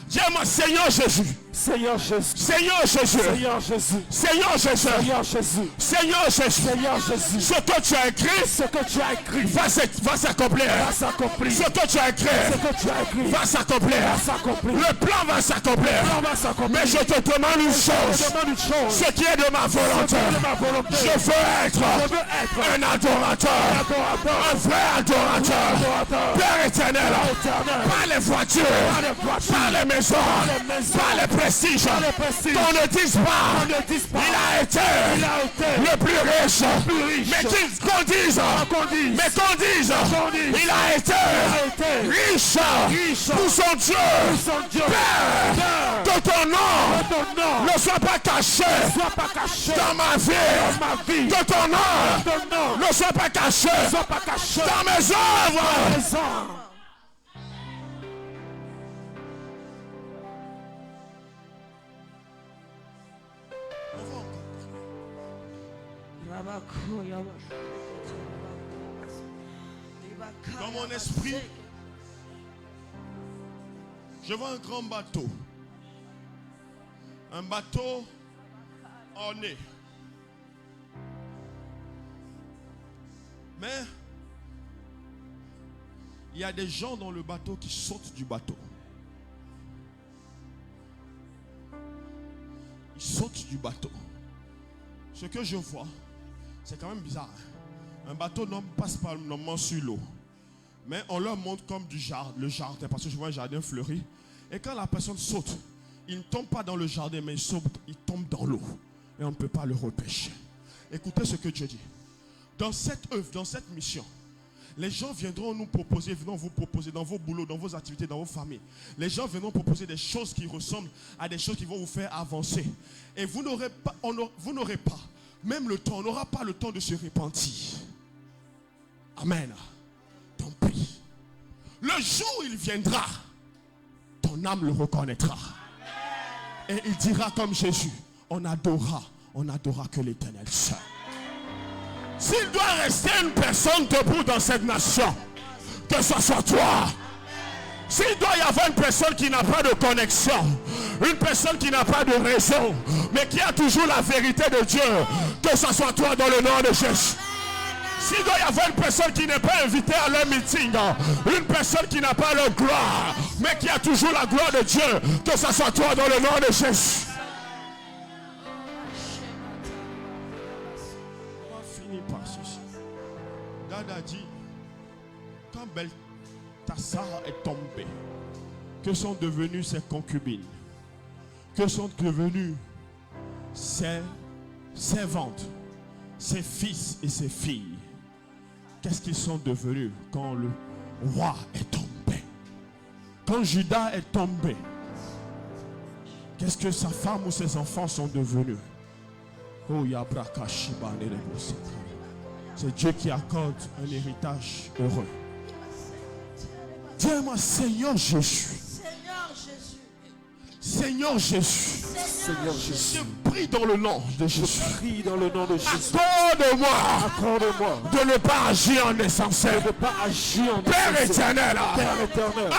Dis-moi, Seigneur Jésus. Seigneur Jésus. Seigneur Jésus. Seigneur Jésus. Seigneur Jésus. Seigneur Jésus. Seigneur Jésus. Seigneur Jésus. Ce que tu as écrit Ce que tu as écrit va s'accomplir. va s'accomplir. Ce que tu as écrit Ce que tu as écrit va s'accomplir. va s'accomplir. Le plan va s'accomplir. On va s'accomplir. Mais je te demande une Je chose. te demande une chose. Ce qui est de ma volonté. Ce qui est de ma volonté. Je veux être un adorateur. Un vrai adorateur. Père éternel. Pas les voitures. Pas les maisons. Pas les prestiges. Qu'on ne dise pas. Il a été le plus riche. Mais qu'on dise. Mais qu'on dise. Il a été riche pour son Dieu. Père, que ton nom ne soit pas caché dans ma vie. Que ton nom ne soit pas caché dans mes œuvres. Dans mon esprit, je vois un grand bateau. Un bateau orné. Mais il y a des gens dans le bateau qui sautent du bateau. Ils sautent du bateau. Ce que je vois, c'est quand même bizarre. Un bateau ne passe pas normalement sur l'eau. Mais on leur montre comme le jardin. Parce que je vois un jardin fleuri. Et quand la personne saute, il ne tombe pas dans le jardin, mais il tombe dans l'eau. Et on ne peut pas le repêcher. Écoutez ce que Dieu dit. Dans cette œuvre, dans cette mission, les gens viendront nous proposer, viendront vous proposer dans vos boulots, dans vos activités, dans vos familles. Les gens viendront proposer des choses qui ressemblent à des choses qui vont vous faire avancer. Et vous n'aurez pas, même le temps, on n'aura pas le temps de se repentir. Amen. Tant pis. Le jour où il viendra, ton âme le reconnaîtra. Et il dira comme Jésus, on n'adora que l'Éternel seul. S'il doit rester une personne debout dans cette nation, que ce soit toi. S'il doit y avoir une personne qui n'a pas de connexion, une personne qui n'a pas de raison, mais qui a toujours la vérité de Dieu, que ce soit toi dans le nom de Jésus. S'il doit y avoir une personne qui n'est pas invitée à leur meeting, une personne qui n'a pas leur gloire, mais qui a toujours la gloire de Dieu, que ce soit toi dans le nom de Jésus. On va finir par ceci. Dada dit, quand Beltasar est tombé, que sont devenues ses concubines? Que sont devenues ses servantes, ses fils et ses filles? Qu'est-ce qu'ils sont devenus quand le roi est tombé? Quand Judas est tombé, qu'est-ce que sa femme ou ses enfants sont devenus? Oh, c'est Dieu qui accorde un héritage heureux. Dis-moi, Seigneur Jésus. Seigneur Jésus. Seigneur Jésus. Je prie dans le nom de Jésus. Prie dans le nom de Jésus. Accorde-moi de ne pas agir en essentiel. De ne pas agir en Père éternel.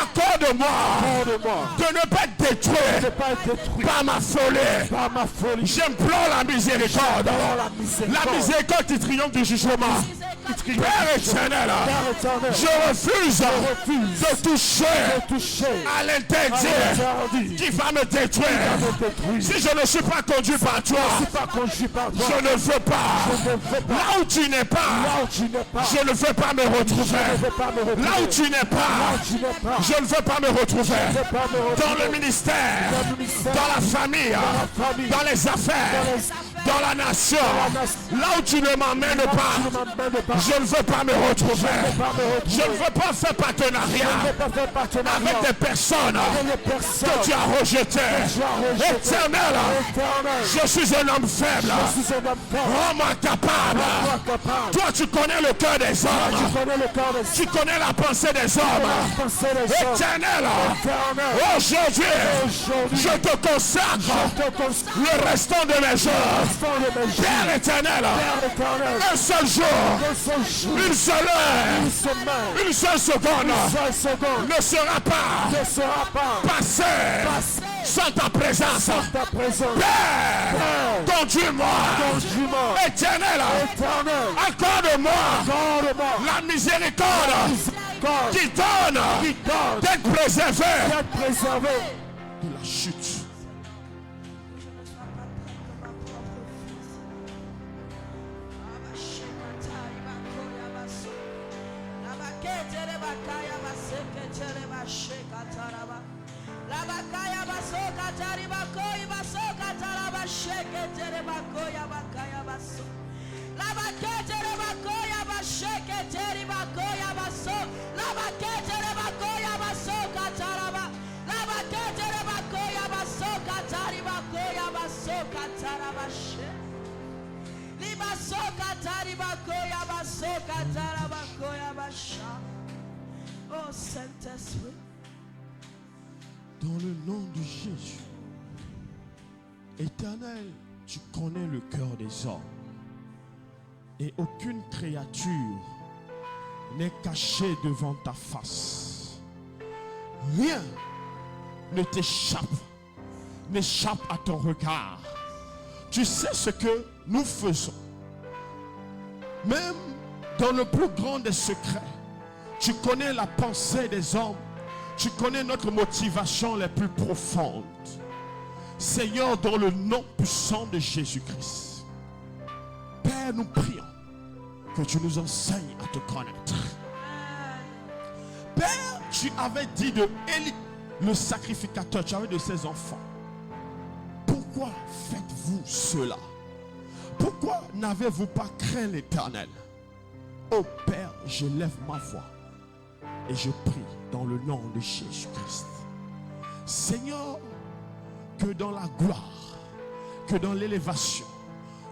Accorde-moi de ne pas être détruit par ma folie. J'implore la miséricorde. La miséricorde qui triomphe du jugement. Père éternel, je refuse de toucher à l'interdit qui va me détruire. Si je ne suis pas conduit par toi, je ne veux pas. Là où tu n'es pas, je ne veux pas me retrouver. Là où tu n'es pas, je ne veux pas me retrouver. Dans le ministère, dans la famille, dans les affaires, dans la nation, là où tu ne m'emmènes pas, je ne veux pas me retrouver. Je ne veux pas faire partenariat avec des personnes que tu as rejetées. Éternel, je suis un homme faible. Rends-moi capable. Toi, tu connais le cœur des hommes. Tu connais la pensée des hommes. Éternel, aujourd'hui, je te consacre le restant de mes jours. Père éternel, un seul jour, une seule heure, une seule seconde ne sera pas passée sans ta présence. Sans ta présence. Père, conduis-moi. Conduis-moi. Éternel, Éternel. accorde-moi Accorde-moi la miséricorde miséricorde qui donne qui donne d'être préservé d'être préservé de la chute. Oh Saint-Esprit, Dans le nom de Jésus, Éternel, tu connais le cœur des hommes. Et aucune créature n'est cachée devant ta face. Rien ne n'échappe à ton regard. Tu sais ce que nous faisons. Même dans le plus grand des secrets, tu connais la pensée des hommes. Tu connais notre motivation les plus profondes. Seigneur, dans le nom puissant de Jésus-Christ, Père, nous prions que tu nous enseignes à te connaître. Père, tu avais dit de Élie, le sacrificateur, tu avais de ses enfants. Pourquoi faites-vous cela? Pourquoi n'avez-vous pas craint l'Éternel? Ô Père, je lève ma voix et je prie dans le nom de Jésus-Christ. Seigneur, que dans la gloire, que dans l'élévation,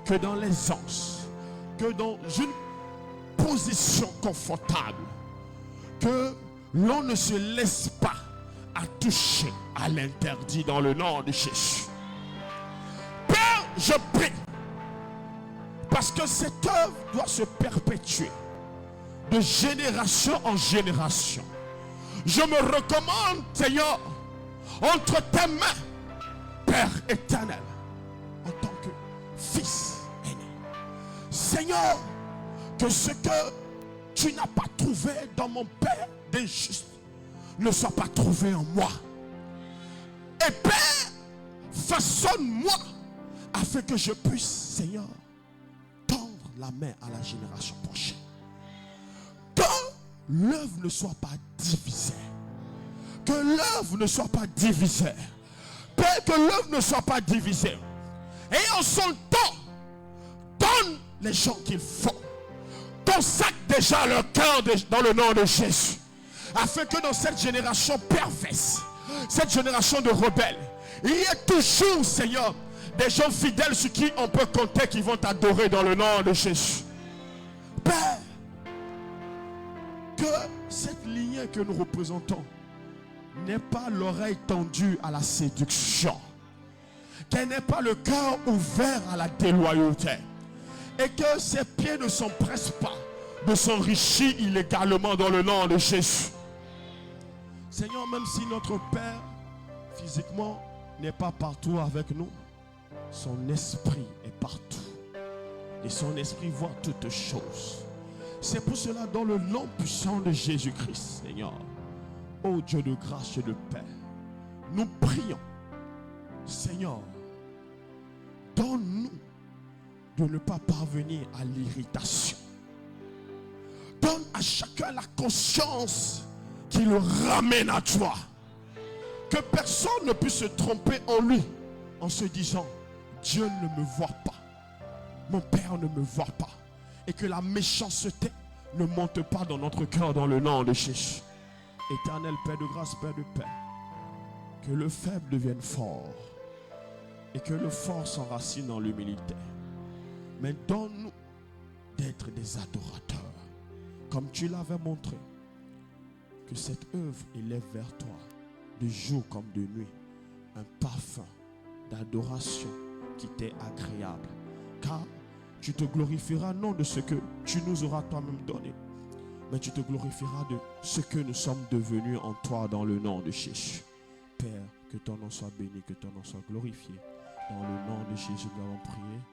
que dans l'aisance, que dans une position confortable, que l'on ne se laisse pas à toucher à l'interdit dans le nom de Jésus. Père, je prie, parce que cette œuvre doit se perpétuer de génération en génération. Je me recommande, Seigneur, entre tes mains, Père éternel, en tant que fils aîné. Seigneur, que ce que tu n'as pas trouvé dans mon Père d'injuste ne soit pas trouvé en moi. Et Père, façonne-moi afin que je puisse, Seigneur, tendre la main à la génération prochaine. Que l'œuvre ne soit pas divisée. Que l'œuvre ne soit pas divisée. Père, que l'œuvre ne soit pas divisée. Et en son temps, donne les gens qu'il faut. Consacre déjà leur cœur dans le nom de Jésus. Afin que dans cette génération perverse, cette génération de rebelles, il y ait toujours, Seigneur, des gens fidèles sur qui on peut compter, qui vont t'adorer dans le nom de Jésus. Père, que cette lignée que nous représentons n'ait pas l'oreille tendue à la séduction, qu'elle n'ait pas le cœur ouvert à la déloyauté, et que ses pieds ne s'empressent pas de s'enrichir illégalement dans le nom de Jésus. Seigneur, même si notre Père physiquement n'est pas partout avec nous, son esprit est partout et son esprit voit toutes choses. C'est pour cela, dans le nom puissant de Jésus-Christ, Seigneur, ô Dieu de grâce et de paix, nous prions, Seigneur, donne-nous de ne pas parvenir à l'irritation. Donne à chacun la conscience qui le ramène à toi. Que personne ne puisse se tromper en lui en se disant, Dieu ne me voit pas, mon Père ne me voit pas, et que la méchanceté ne monte pas dans notre cœur dans le nom de Jésus. Éternel Père de grâce, Père de paix, que le faible devienne fort et que le fort s'enracine dans l'humilité. Mais donne-nous d'être des adorateurs, comme tu l'avais montré, que cette œuvre élève vers toi, de jour comme de nuit, un parfum d'adoration qui t'est agréable. Car tu te glorifieras non de ce que tu nous auras toi-même donné, mais tu te glorifieras de ce que nous sommes devenus en toi dans le nom de Jésus. Père, Que ton nom soit béni, que ton nom soit glorifié. Dans le nom de Jésus, nous avons prié.